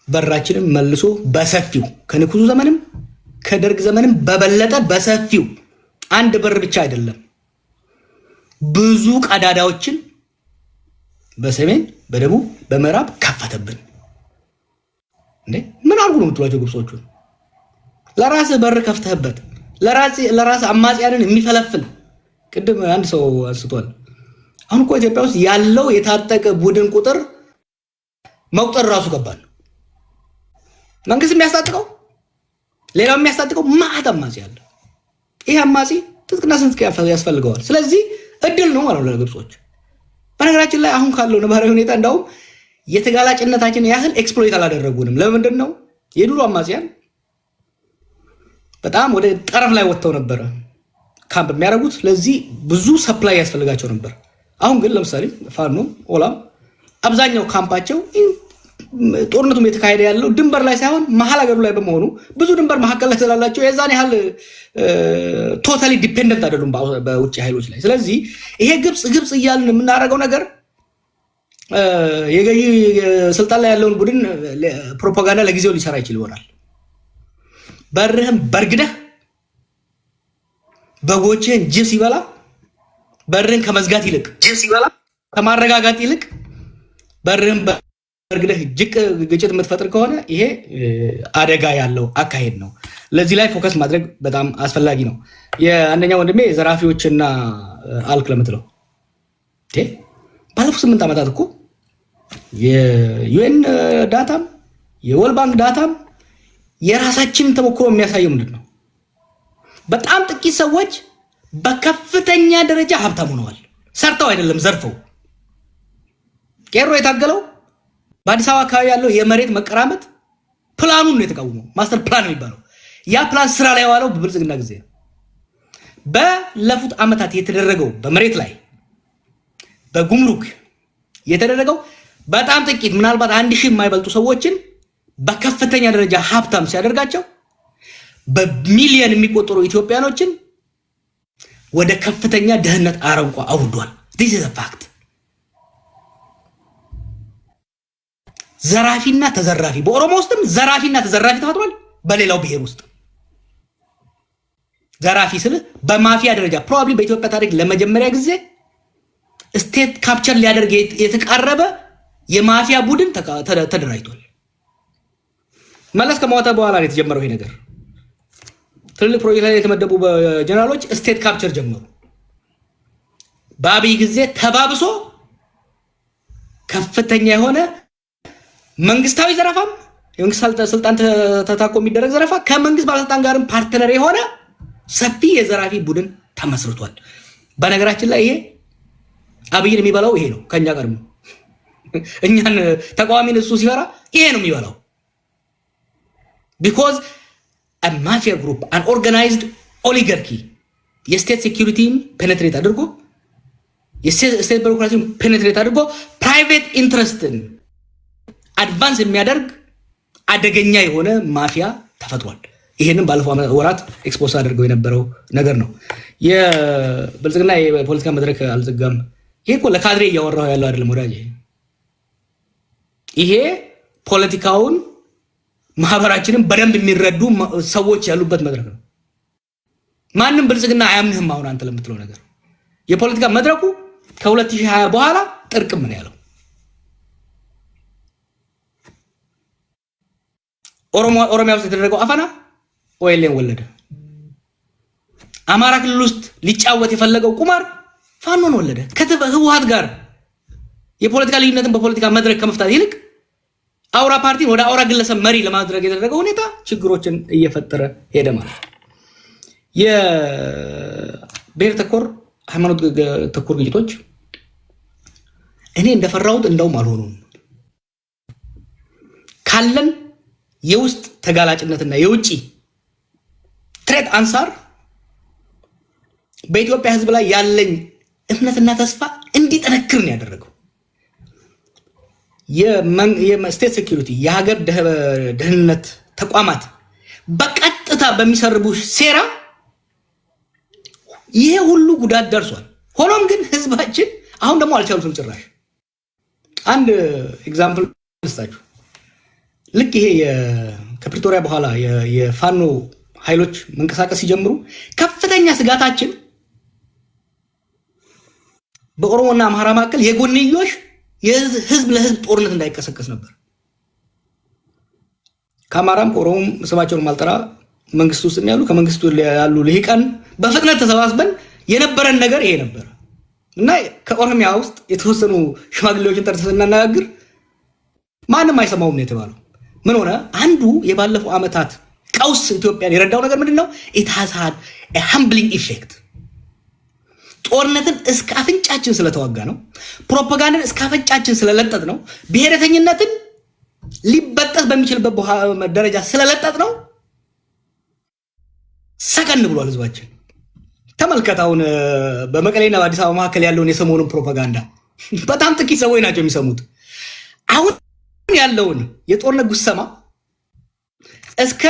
በራችንን መልሶ በሰፊው ከንጉሱ ዘመንም ከደርግ ዘመንም በበለጠ በሰፊው አንድ በር ብቻ አይደለም ብዙ ቀዳዳዎችን በሰሜን በደቡብ በምዕራብ ከፈተብን። እንዴ ምን አርጉ ነው የምትሏቸው ግብጾቹ? ለራስ በር ከፍተህበት ለራስ አማጽያንን የሚፈለፍል ቅድም አንድ ሰው አንስቷል። አሁን እኮ ኢትዮጵያ ውስጥ ያለው የታጠቀ ቡድን ቁጥር መቁጠር ራሱ ከባድ ነው። መንግስት የሚያስታጥቀው ሌላው የሚያስታጥቀው ማዕት አማጺ አለ። ይሄ አማጺ ትጥቅና ስንቅ ያስፈልገዋል። ስለዚህ እድል ነው ማለት ነው ለግብጾች። በነገራችን ላይ አሁን ካለው ነባራዊ ሁኔታ እንዳውም የተጋላጭነታችን ያህል ኤክስፕሎይት አላደረጉንም። ለምንድን ነው? የድሮ አማጺያን በጣም ወደ ጠረፍ ላይ ወጥተው ነበረ ካምፕ የሚያደርጉት። ስለዚህ ብዙ ሰፕላይ ያስፈልጋቸው ነበር። አሁን ግን ለምሳሌ ፋኖ ኦላም አብዛኛው ካምፓቸው ጦርነቱም የተካሄደ ያለው ድንበር ላይ ሳይሆን መሀል ሀገሩ ላይ በመሆኑ ብዙ ድንበር መካከል ላይ ስላላቸው የዛን ያህል ቶታሊ ዲፔንደንት አይደሉም በውጭ ኃይሎች ላይ። ስለዚህ ይሄ ግብጽ እያልን የምናደርገው ነገር የገዢ ስልጣን ላይ ያለውን ቡድን ፕሮፓጋንዳ ለጊዜው ሊሰራ ይችል ይሆናል። በርህም በርግደህ በጎችህን ጅብ ሲበላ በርህን ከመዝጋት ይልቅ ጅብ ሲበላ ከማረጋጋት ይልቅ በርህን በርግደህ ግጭት የምትፈጥር ከሆነ ይሄ አደጋ ያለው አካሄድ ነው። ለዚህ ላይ ፎከስ ማድረግ በጣም አስፈላጊ ነው። የአንደኛው ወንድሜ ዘራፊዎችና አልክ ለምትለው ባለፉት 8 ዓመታት እኮ የዩኤን ዳታም የወርልድ ባንክ ዳታም የራሳችንን ተሞክሮ የሚያሳየው ምንድን ነው? በጣም ጥቂት ሰዎች በከፍተኛ ደረጃ ሀብታም ሆነዋል። ሰርተው አይደለም ዘርፈው። ቄሮ የታገለው በአዲስ አበባ አካባቢ ያለው የመሬት መቀራመጥ ፕላኑን ነው የተቃወመው። ማስተር ፕላን የሚባለው ያ ፕላን ስራ ላይ የዋለው በብልጽግና ጊዜ ነው። ባለፉት ዓመታት የተደረገው በመሬት ላይ በጉምሩክ የተደረገው በጣም ጥቂት ምናልባት 1000 የማይበልጡ ሰዎችን በከፍተኛ ደረጃ ሀብታም ሲያደርጋቸው በሚሊዮን የሚቆጠሩ ኢትዮጵያኖችን ወደ ከፍተኛ ድህነት አረንቋ አውርዷል። this is a fact። ዘራፊና ተዘራፊ በኦሮሞ ውስጥም ዘራፊና ተዘራፊ ተፈጥሯል። በሌላው ብሔር ውስጥ ዘራፊ ስለ በማፊያ ደረጃ ፕሮባብሊ በኢትዮጵያ ታሪክ ለመጀመሪያ ጊዜ ስቴት ካፕቸር ሊያደርግ የተቃረበ የማፊያ ቡድን ተደራጅቷል። መለስ ከሞተ በኋላ ነው የተጀመረው ይሄ ነገር። ትልልቅ ፕሮጀክት ላይ የተመደቡ ጀነራሎች ስቴት ካፕቸር ጀመሩ። በአብይ ጊዜ ተባብሶ ከፍተኛ የሆነ መንግስታዊ ዘረፋም የመንግስት ስልጣን ተታኮ የሚደረግ ዘረፋ ከመንግስት ባለስልጣን ጋርም ፓርትነር የሆነ ሰፊ የዘራፊ ቡድን ተመስርቷል። በነገራችን ላይ ይሄ አብይን የሚበላው ይሄ ነው። ከኛ ጋር እኛን ተቃዋሚን እሱ ሲፈራ ይሄ ነው የሚበላው። because a mafia group an organized oligarchy የስቴት ሴኩሪቲን ፔኔትሬት አድርጎ የስቴት ቢሮክራሲን ፔኔትሬት አድርጎ ፕራይቬት ኢንትረስትን አድቫንስ የሚያደርግ አደገኛ የሆነ ማፊያ ተፈጥሯል። ይሄንን ባለፈው ወራት ኤክስፖዝ አድርገው የነበረው ነገር ነው። የብልጽግና የፖለቲካ መድረክ አልዘጋም። ይሄ እኮ ለካድሬ እያወራው ያለው አይደለም ወዳጄ። ይሄ ፖለቲካውን ማህበራችንን በደንብ የሚረዱ ሰዎች ያሉበት መድረክ ነው። ማንም ብልጽግና አያምንህም። አሁን አንተ ለምትለው ነገር የፖለቲካ መድረኩ ከ2020 በኋላ ጥርቅም ነው ያለው። ኦሮሚያ ውስጥ የተደረገው አፈና ኦኤልኤን ወለደ። አማራ ክልል ውስጥ ሊጫወት የፈለገው ቁማር ፋኖን ወለደ። ከህወሓት ጋር የፖለቲካ ልዩነትን በፖለቲካ መድረክ ከመፍታት ይልቅ አውራ ፓርቲን ወደ አውራ ግለሰብ መሪ ለማድረግ የተደረገው ሁኔታ ችግሮችን እየፈጠረ ሄደ ማለት። የብሔር ተኮር ሃይማኖት ተኮር ግጭቶች እኔ እንደፈራሁት እንደውም አልሆኑም። ካለን የውስጥ ተጋላጭነትና የውጪ ትሬት አንሳር በኢትዮጵያ ህዝብ ላይ ያለኝ እምነትና ተስፋ እንዲጠነክር ነው ያደረገው። የስቴት ሴኩሪቲ የሀገር ደህንነት ተቋማት በቀጥታ በሚሰርቡ ሴራ ይሄ ሁሉ ጉዳት ደርሷል። ሆኖም ግን ህዝባችን አሁን ደግሞ አልቻሉትም ጭራሽ። አንድ ኤግዛምፕል ልስጣችሁ። ልክ ይሄ ከፕሪቶሪያ በኋላ የፋኖ ኃይሎች መንቀሳቀስ ሲጀምሩ ከፍተኛ ስጋታችን በኦሮሞና አማራ መካከል የጎንዮሽ የህዝብ ለህዝብ ጦርነት እንዳይቀሰቀስ ነበር። ከአማራም ከኦሮሞም ስማቸውን ማልጠራ መንግስት ውስጥ ያሉ ከመንግስቱ ያሉ ልሂቃን በፍጥነት ተሰባስበን የነበረን ነገር ይሄ ነበር እና ከኦሮሚያ ውስጥ የተወሰኑ ሽማግሌዎችን ጠርተን ስናነጋግር ማንም አይሰማውም ነው የተባለው። ምን ሆነ? አንዱ የባለፈው ዓመታት ቀውስ ኢትዮጵያን የረዳው ነገር ምንድነው? it has had a humbling effect። ጦርነትን እስከ አፍንጫችን ስለተዋጋ ነው። ፕሮፓጋንዳን እስከ አፍንጫችን ስለለጠጥ ነው። ብሔረተኝነትን ሊበጠስ በሚችልበት ደረጃ ስለለጠጥ ነው። ሰከን ብሏል ህዝባችን። ተመልከታውን በመቀሌና በአዲስ አበባ መካከል ያለውን የሰሞኑን ፕሮፓጋንዳ በጣም ጥቂት ሰዎች ናቸው የሚሰሙት። አሁን ያለውን የጦርነት ጉሰማ እስከ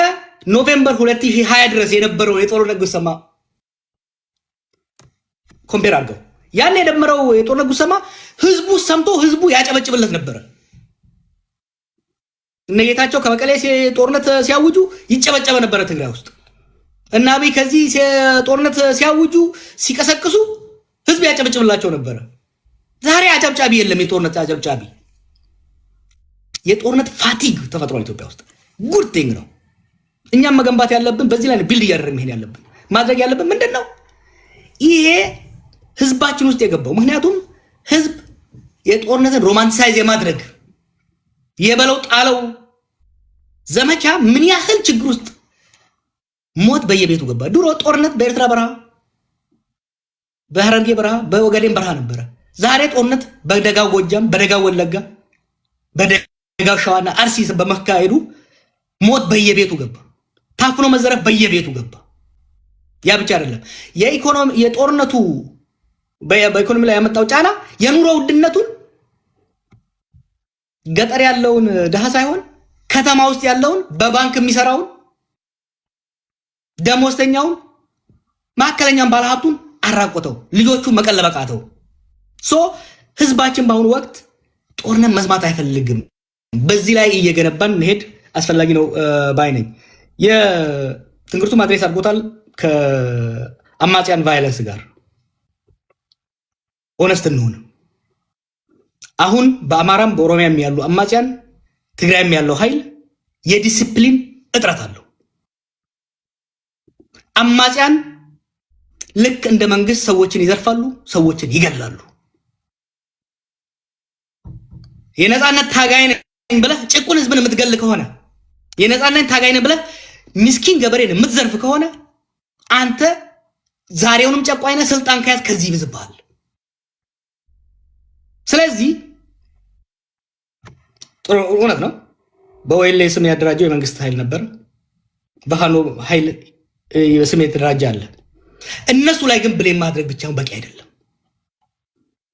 ኖቬምበር 2020 ድረስ የነበረው የጦርነት ጉሰማ ኮምፔር አድርገው ያን የደመረው የጦርነት ጉሰማ ህዝቡ ሰምቶ ህዝቡ ያጨበጭብለት ነበር። እነጌታቸው ከመቀሌ ጦርነት ሲያውጁ ይጨበጨበ ነበር ትግራይ ውስጥ። እና አብይ ከዚህ ጦርነት ሲያውጁ ሲቀሰቅሱ ህዝብ ያጨበጭብላቸው ነበር። ዛሬ አጨብጫቢ የለም። የጦርነት አጨብጫቢ የጦርነት ፋቲግ ተፈጥሯል ኢትዮጵያ ውስጥ። ጉድ ቲንግ ነው። እኛም መገንባት ያለብን በዚህ ላይ ቢልድ እያደረግን መሄድ ያለብን። ማድረግ ያለብን ምንድነው? ይሄ ህዝባችን ውስጥ የገባው ምክንያቱም ህዝብ የጦርነትን ሮማንቲሳይዝ የማድረግ የበለው ጣለው ዘመቻ ምን ያህል ችግር ውስጥ ሞት በየቤቱ ገባ። ድሮ ጦርነት በኤርትራ በረሃ፣ በሐረርጌ በረሃ፣ በኦጋዴን በረሃ ነበረ። ዛሬ ጦርነት በደጋው ጎጃም፣ በደጋው ወለጋ፣ በደጋው ሸዋና አርሲ በመካሄዱ ሞት በየቤቱ ገባ። ታፍኖ መዘረፍ በየቤቱ ገባ። ያ ብቻ አይደለም። የጦርነቱ በኢኮኖሚ ላይ ያመጣው ጫና የኑሮ ውድነቱን ገጠር ያለውን ድሃ ሳይሆን ከተማ ውስጥ ያለውን በባንክ የሚሰራውን ደሞዝተኛውን ማከለኛን ባለሀብቱን አራቆተው፣ ልጆቹ መቀለበቃተው። ህዝባችን በአሁኑ ወቅት ጦርነት መስማት አይፈልግም። በዚህ ላይ እየገነባን መሄድ አስፈላጊ ነው ባይ ነኝ። የትንግርቱ ማድረስ አድርጎታል ከአማጽያን ቫይለንስ ጋር ኦነስት እንሆን። አሁን በአማራም በኦሮሚያም ያሉ አማጽያን፣ ትግራይም ያለው ኃይል የዲሲፕሊን እጥረት አለው። አማጽያን ልክ እንደ መንግስት ሰዎችን ይዘርፋሉ፣ ሰዎችን ይገላሉ። የነጻነት ታጋይ ነኝ ብለህ ጭቁን ህዝብን የምትገል ከሆነ፣ የነጻነት ታጋይ ነኝ ብለህ ምስኪን ገበሬን የምትዘርፍ ከሆነ አንተ ዛሬውንም ጨቋኝ ነህ። ስልጣን ከያዝ ከዚህ ይብዝብሃል። ስለዚህ ጥሩ እውነት ነው። በወይሌ ስም ያደራጀው የመንግስት ኃይል ነበር። በፋኖ ኃይል ስም የተደራጀ አለ። እነሱ ላይ ግን ብሌም ማድረግ ብቻውን በቂ አይደለም።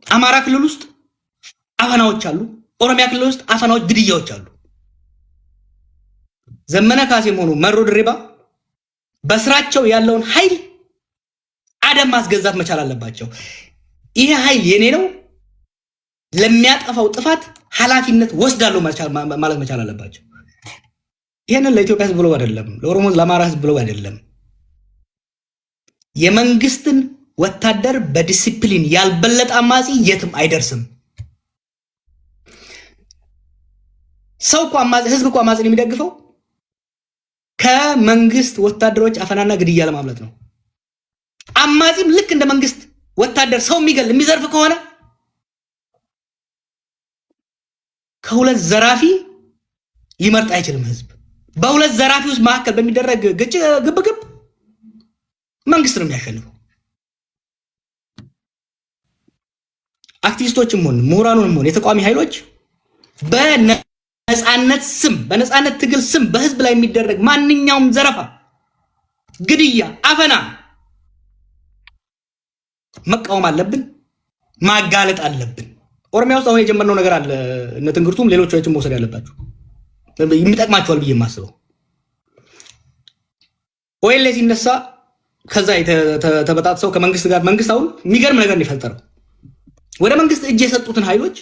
አማራ ክልል ውስጥ አፈናዎች አሉ። ኦሮሚያ ክልል ውስጥ አፈናዎች፣ ግድያዎች አሉ። ዘመነ ካሴም ሆኑ መሮ ድሪባ በስራቸው ያለውን ኃይል አደም ማስገዛት መቻል አለባቸው። ይሄ ኃይል የኔ ነው፣ ለሚያጠፋው ጥፋት ኃላፊነት ወስዳለሁ ማለት መቻል አለባቸው። ይሄንን ለኢትዮጵያ ህዝብ ብለው አይደለም፣ ለኦሮሞ ለአማራ ህዝብ ብለው አይደለም። የመንግስትን ወታደር በዲሲፕሊን ያልበለጠ አማጺ የትም አይደርስም። ሰው እኮ አማጺ፣ ህዝብ እኮ አማጺን የሚደግፈው ከመንግስት ወታደሮች አፈናና ግድያ ለማምለጥ ነው። አማጺም ልክ እንደ መንግስት ወታደር ሰው የሚገል የሚዘርፍ ከሆነ ከሁለት ዘራፊ ሊመርጥ አይችልም ህዝብ። በሁለት ዘራፊ ውስጥ መካከል በሚደረግ ግብግብ መንግስት ነው የሚያሸንፈው። አክቲቪስቶችም ሆነ ምሁራኑንም ሆነ የተቋሚ ኃይሎች በነፃ በነፃነት ስም በነፃነት ትግል ስም በህዝብ ላይ የሚደረግ ማንኛውም ዘረፋ፣ ግድያ፣ አፈና መቃወም አለብን፣ ማጋለጥ አለብን። ኦሮሚያ ውስጥ አሁን የጀመርነው ነገር አለ። እነ ትንግርቱም ሌሎቻችሁም መውሰድ ያለባችሁ የሚጠቅማችኋል ብዬ የማስበው ኦኤልኤ ሲነሳ ከዛ ተበጣጥሰው ከመንግስት ጋር መንግስት አሁን የሚገርም ነገር ነው የፈጠረው። ወደ መንግስት እጅ የሰጡትን ኃይሎች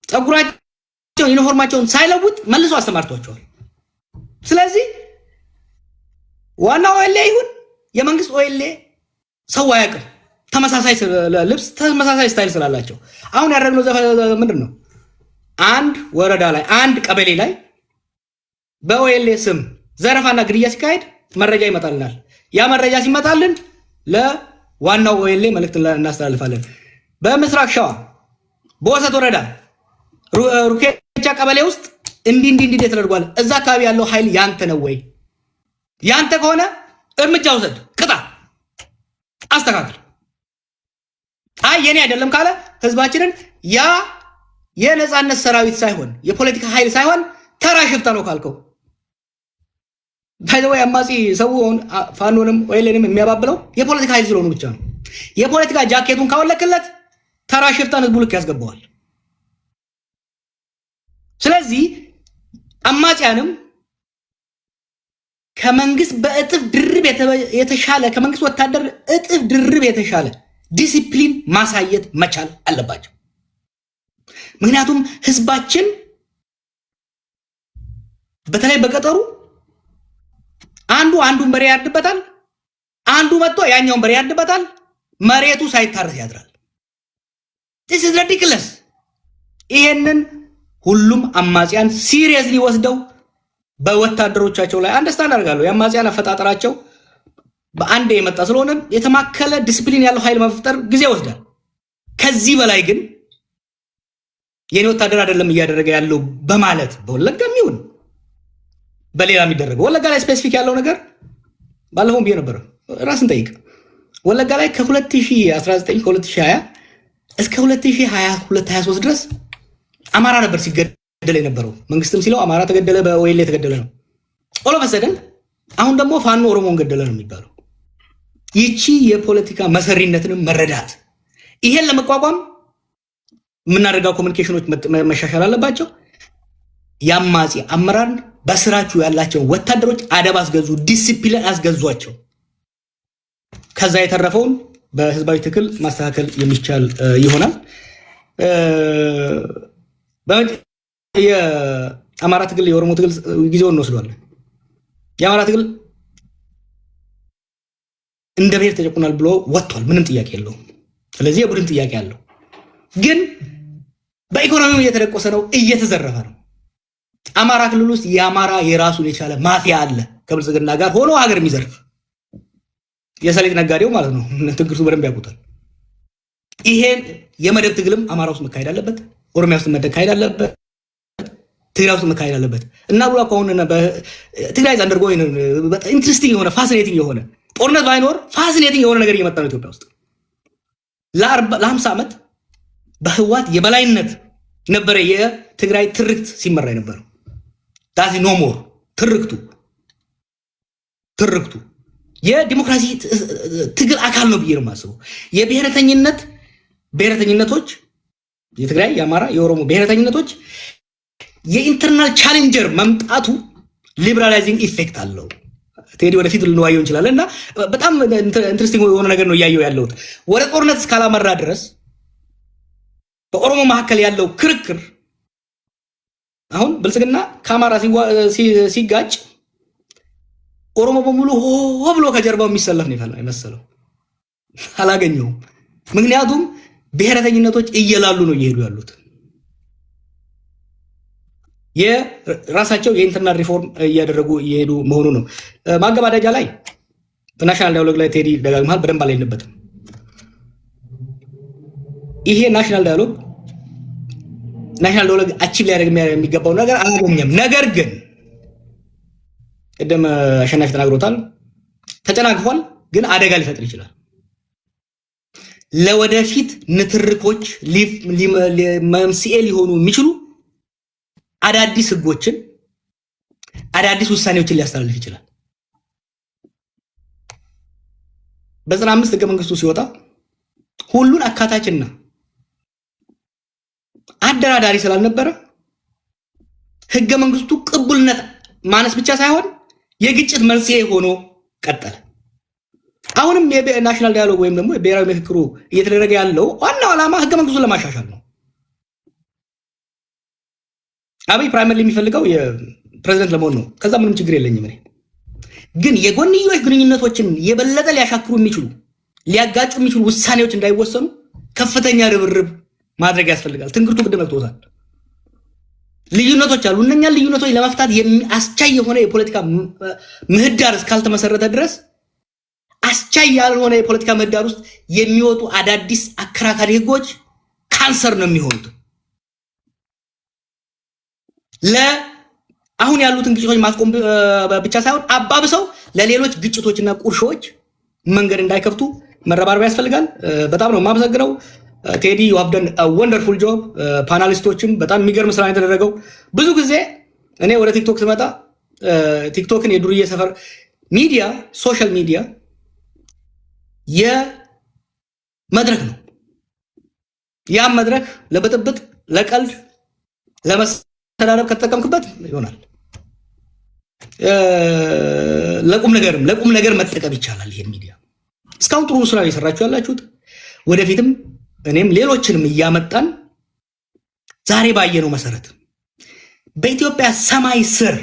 ጸጉራቸውን ዩኒፎርማቸውን ሳይለውጥ መልሶ አስተማርቷቸዋል። ስለዚህ ዋና ኦኤልኤ ይሁን የመንግስት ኦኤልኤ ሰው አያውቅም። ተመሳሳይ ልብስ ተመሳሳይ ስታይል ስላላቸው አሁን ያደረግነው ምንድን ነው? አንድ ወረዳ ላይ አንድ ቀበሌ ላይ በኦኤልኤ ስም ዘረፋና ግድያ ሲካሄድ መረጃ ይመጣልናል። ያ መረጃ ሲመጣልን ለዋናው ኦኤልኤ መልእክት እናስተላልፋለን። በምስራቅ ሸዋ በወሰት ወረዳ ሩኬቻ ቀበሌ ውስጥ እንዲህ ተደርጓል። እዛ አካባቢ ያለው ኃይል ያንተ ነው ወይ? ያንተ ከሆነ እርምጃ ውሰድ፣ ቅጣ፣ አስተካክል። አይ የኔ አይደለም ካለ ህዝባችንን ያ የነፃነት ሰራዊት ሳይሆን የፖለቲካ ኃይል ሳይሆን ተራ ሽፍታ ነው ካልከው ባይዘው አማጺ ሰውን ፋኖንም ኦኤልኤንም የሚያባብለው የፖለቲካ ኃይል ስለሆኑ ብቻ ነው። የፖለቲካ ጃኬቱን ካወለክለት ተራ ሽፍታን ህዝቡ ልክ ያስገባዋል። ስለዚህ አማጺያንም ከመንግስት በእጥፍ ድርብ የተሻለ ከመንግስት ወታደር እጥፍ ድርብ የተሻለ ዲሲፕሊን ማሳየት መቻል አለባቸው። ምክንያቱም ህዝባችን በተለይ በገጠሩ አንዱን በሬ ያርድበታል፣ አንዱ መጥቶ ያኛውን በሬ ያርድበታል፣ መሬቱ ሳይታረስ ያድራል። this is ridiculous። ይሄንን ሁሉም አማጺያን ሲሪየስሊ ወስደው በወታደሮቻቸው ላይ አንደርስታንድ አድርጋለሁ። የአማጺያን አፈጣጠራቸው በአንድ የመጣ ስለሆነ የተማከለ ዲሲፕሊን ያለው ኃይል መፍጠር ጊዜ ይወስዳል። ከዚህ በላይ ግን የኔ ወታደር አይደለም እያደረገ ያለው በማለት በወለጋም ይሁን በሌላ የሚደረገው ወለጋ ላይ ስፔሲፊክ ያለው ነገር ባለፈው ብዬ ነበር። ራስን ጠይቅ። ወለጋ ላይ ከ2019 ከ2020 እስከ 2022-23 ድረስ አማራ ነበር ሲገደል የነበረው። መንግስትም ሲለው አማራ ተገደለ፣ በኦኤልኤ ተገደለ ነው። ኦሎፈሰደን አሁን ደግሞ ፋኖ ኦሮሞን ገደለ ነው የሚባለው። ይቺ የፖለቲካ መሰሪነትንም መረዳት፣ ይሄን ለመቋቋም የምናደርገው ኮሙኒኬሽኖች መሻሻል አለባቸው። ያማጺ አመራር በስራችሁ ያላቸው ወታደሮች አደብ አስገዙ፣ ዲሲፕሊን አስገዟቸው። ከዛ የተረፈውን በህዝባዊ ትግል ማስተካከል የሚቻል ይሆናል። የአማራ ትግል የኦሮሞ ትግል ጊዜውን እንወስዷለን። የአማራ ትግል እንደ ብሔር ተጨቁናል ብሎ ወጥቷል። ምንም ጥያቄ የለውም። ስለዚህ የቡድን ጥያቄ አለው። ግን በኢኮኖሚው እየተደቆሰ ነው፣ እየተዘረፈ ነው። አማራ ክልል ውስጥ የአማራ የራሱን የቻለ ማፊያ አለ፣ ከብልጽግና ጋር ሆኖ ሀገር የሚዘርፍ የሰሊጥ ነጋዴው ማለት ነው። ትንግርቱ በደንብ ያውቁታል። ይሄን የመደብ ትግልም አማራ ውስጥ መካሄድ አለበት፣ ኦሮሚያ ውስጥ መካሄድ አለበት፣ ትግራይ ውስጥ መካሄድ አለበት። እና ብሎ ከሆነ ትግራይ አንደርጎ በጣም ኢንትረስቲንግ የሆነ ፋሲኔቲንግ የሆነ ጦርነት ባይኖር ፋሲኔቲንግ የሆነ ነገር እየመጣ ነው ኢትዮጵያ ውስጥ። ለ50 ዓመት በህዋት የበላይነት ነበረ የትግራይ ትርክት ሲመራ የነበረው። ዳዚ ኖ ሞር ትርክቱ የዲሞክራሲ ትግል አካል ነው ብዬ ነው የማስበው። ብሔረተኝነቶች የትግራይ፣ የአማራ፣ የኦሮሞ ብሔረተኝነቶች የኢንተርናል ቻሌንጀር መምጣቱ ሊበራላይዚንግ ኢፌክት አለው። ቴዲ ወደፊት ልንዋየው እንችላለን። እና በጣም ኢንትረስቲንግ የሆነ ነገር ነው እያየው ያለሁት። ወደ ጦርነት እስካላመራ ድረስ በኦሮሞ መካከል ያለው ክርክር አሁን ብልጽግና ከአማራ ሲጋጭ ኦሮሞ በሙሉ ሆ ብሎ ከጀርባው የሚሰለፍ ነው የመሰለው። አላገኘውም። ምክንያቱም ብሔረተኝነቶች እየላሉ ነው እየሄዱ ያሉት። የራሳቸው የኢንተርናል ሪፎርም እያደረጉ እየሄዱ መሆኑ ነው። ማገባደጃ ላይ በናሽናል ዳያሎግ ላይ ቴዲ ደጋግመሃል፣ በደንብ አላይንበትም። ይሄ ናሽናል ዳያሎግ አቺቭ ሊያደርግ የሚገባው ነገር አላገኘም። ነገር ግን ቅድም አሸናፊ ተናግሮታል፣ ተጨናግፏል፣ ግን አደጋ ሊፈጥር ይችላል። ለወደፊት ንትርኮች መንስኤ ሊሆኑ የሚችሉ አዳዲስ ህጎችን አዳዲስ ውሳኔዎችን ሊያስተላልፍ ይችላል። በ95 ህገ መንግስቱ ሲወጣ ሁሉን አካታችና አደራዳሪ ስላልነበረ ህገ መንግስቱ ቅቡልነት ማነስ ብቻ ሳይሆን የግጭት መንስኤ ሆኖ ቀጠለ። አሁንም የናሽናል ዳያሎግ ወይም ደግሞ የብሔራዊ ምክክሩ እየተደረገ ያለው ዋናው ዓላማ ህገ መንግስቱን ለማሻሻል ነው። አብይ ፕራይመሪ የሚፈልገው የፕሬዝዳንት ለመሆን ነው። ከዛ ምንም ችግር የለኝም እኔ። ግን የጎንዮሽ ግንኙነቶችን የበለጠ ሊያሻክሩ የሚችሉ ሊያጋጩ የሚችሉ ውሳኔዎች እንዳይወሰኑ ከፍተኛ ርብርብ ማድረግ ያስፈልጋል። ትንግርቱ ቅድም ነግቶታል። ልዩነቶች አሉ። እነኛን ልዩነቶች ለመፍታት አስቻይ የሆነ የፖለቲካ ምህዳር እስካልተመሰረተ ድረስ አስቻይ ያልሆነ የፖለቲካ ምህዳር ውስጥ የሚወጡ አዳዲስ አከራካሪ ህጎች ካንሰር ነው የሚሆኑት። አሁን ያሉትን ግጭቶች ማስቆም ብቻ ሳይሆን አባብሰው ለሌሎች ግጭቶችና ቁርሾች መንገድ እንዳይከፍቱ መረባረብ ያስፈልጋል። በጣም ነው የማመሰግነው ቴዲ። you have done a wonderful job። ፓናሊስቶችም በጣም የሚገርም ስራ የተደረገው። ብዙ ጊዜ እኔ ወደ ቲክቶክ ስመጣ ቲክቶክን የዱርዬ ሰፈር ሚዲያ ሶሻል ሚዲያ የመድረክ ነው። ያም መድረክ ለብጥብጥ፣ ለቀልድ፣ ለመሰዳደብ ከተጠቀምክበት ይሆናል። ለቁም ነገር መጠቀም ይቻላል። ይሄን ሚዲያ እስካሁን ጥሩ ስራ እየሰራችሁ ያላችሁት ወደፊትም እኔም ሌሎችንም እያመጣን ዛሬ ባየነው መሰረት በኢትዮጵያ ሰማይ ስር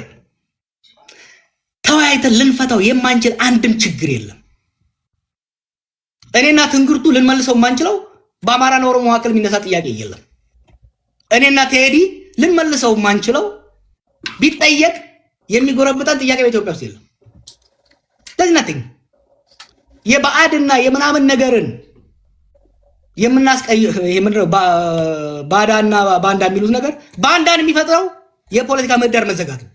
ተወያይተን ልንፈታው የማንችል አንድም ችግር የለም። እኔና ትንግርቱ ልንመልሰው የማንችለው በአማራና ኦሮሞ መካከል የሚነሳ ጥያቄ የለም። እኔና ቴዲ ልንመልሰው የማንችለው ቢጠየቅ የሚጎረብጠን ጥያቄ በኢትዮጵያ ውስጥ የለም። ለዝናትኝ የባዕድና የምናምን ነገርን የምናስቀይምነው ባዳና ባንዳ የሚሉት ነገር ባንዳን የሚፈጥረው የፖለቲካ ምህዳር መዘጋት ነው።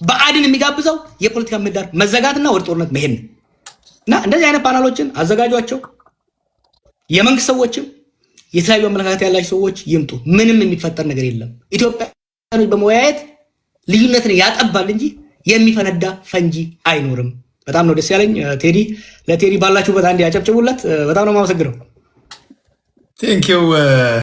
ባዕድን የሚጋብዘው የፖለቲካ ምህዳር መዘጋትና ወደ ጦርነት መሄድ ነው። እና እንደዚህ አይነት ፓናሎችን አዘጋጇቸው። የመንግስት ሰዎችም የተለያዩ አመለካከት ያላቸው ሰዎች ይምጡ። ምንም የሚፈጠር ነገር የለም። ኢትዮጵያኖች በመወያየት ልዩነትን ያጠባል እንጂ የሚፈነዳ ፈንጂ አይኖርም። በጣም ነው ደስ ያለኝ። ቴዲ ለቴዲ ባላችሁበት አንድ ያጨብጭቡለት። በጣም ነው የማመሰግነው። ቴንክ ዩ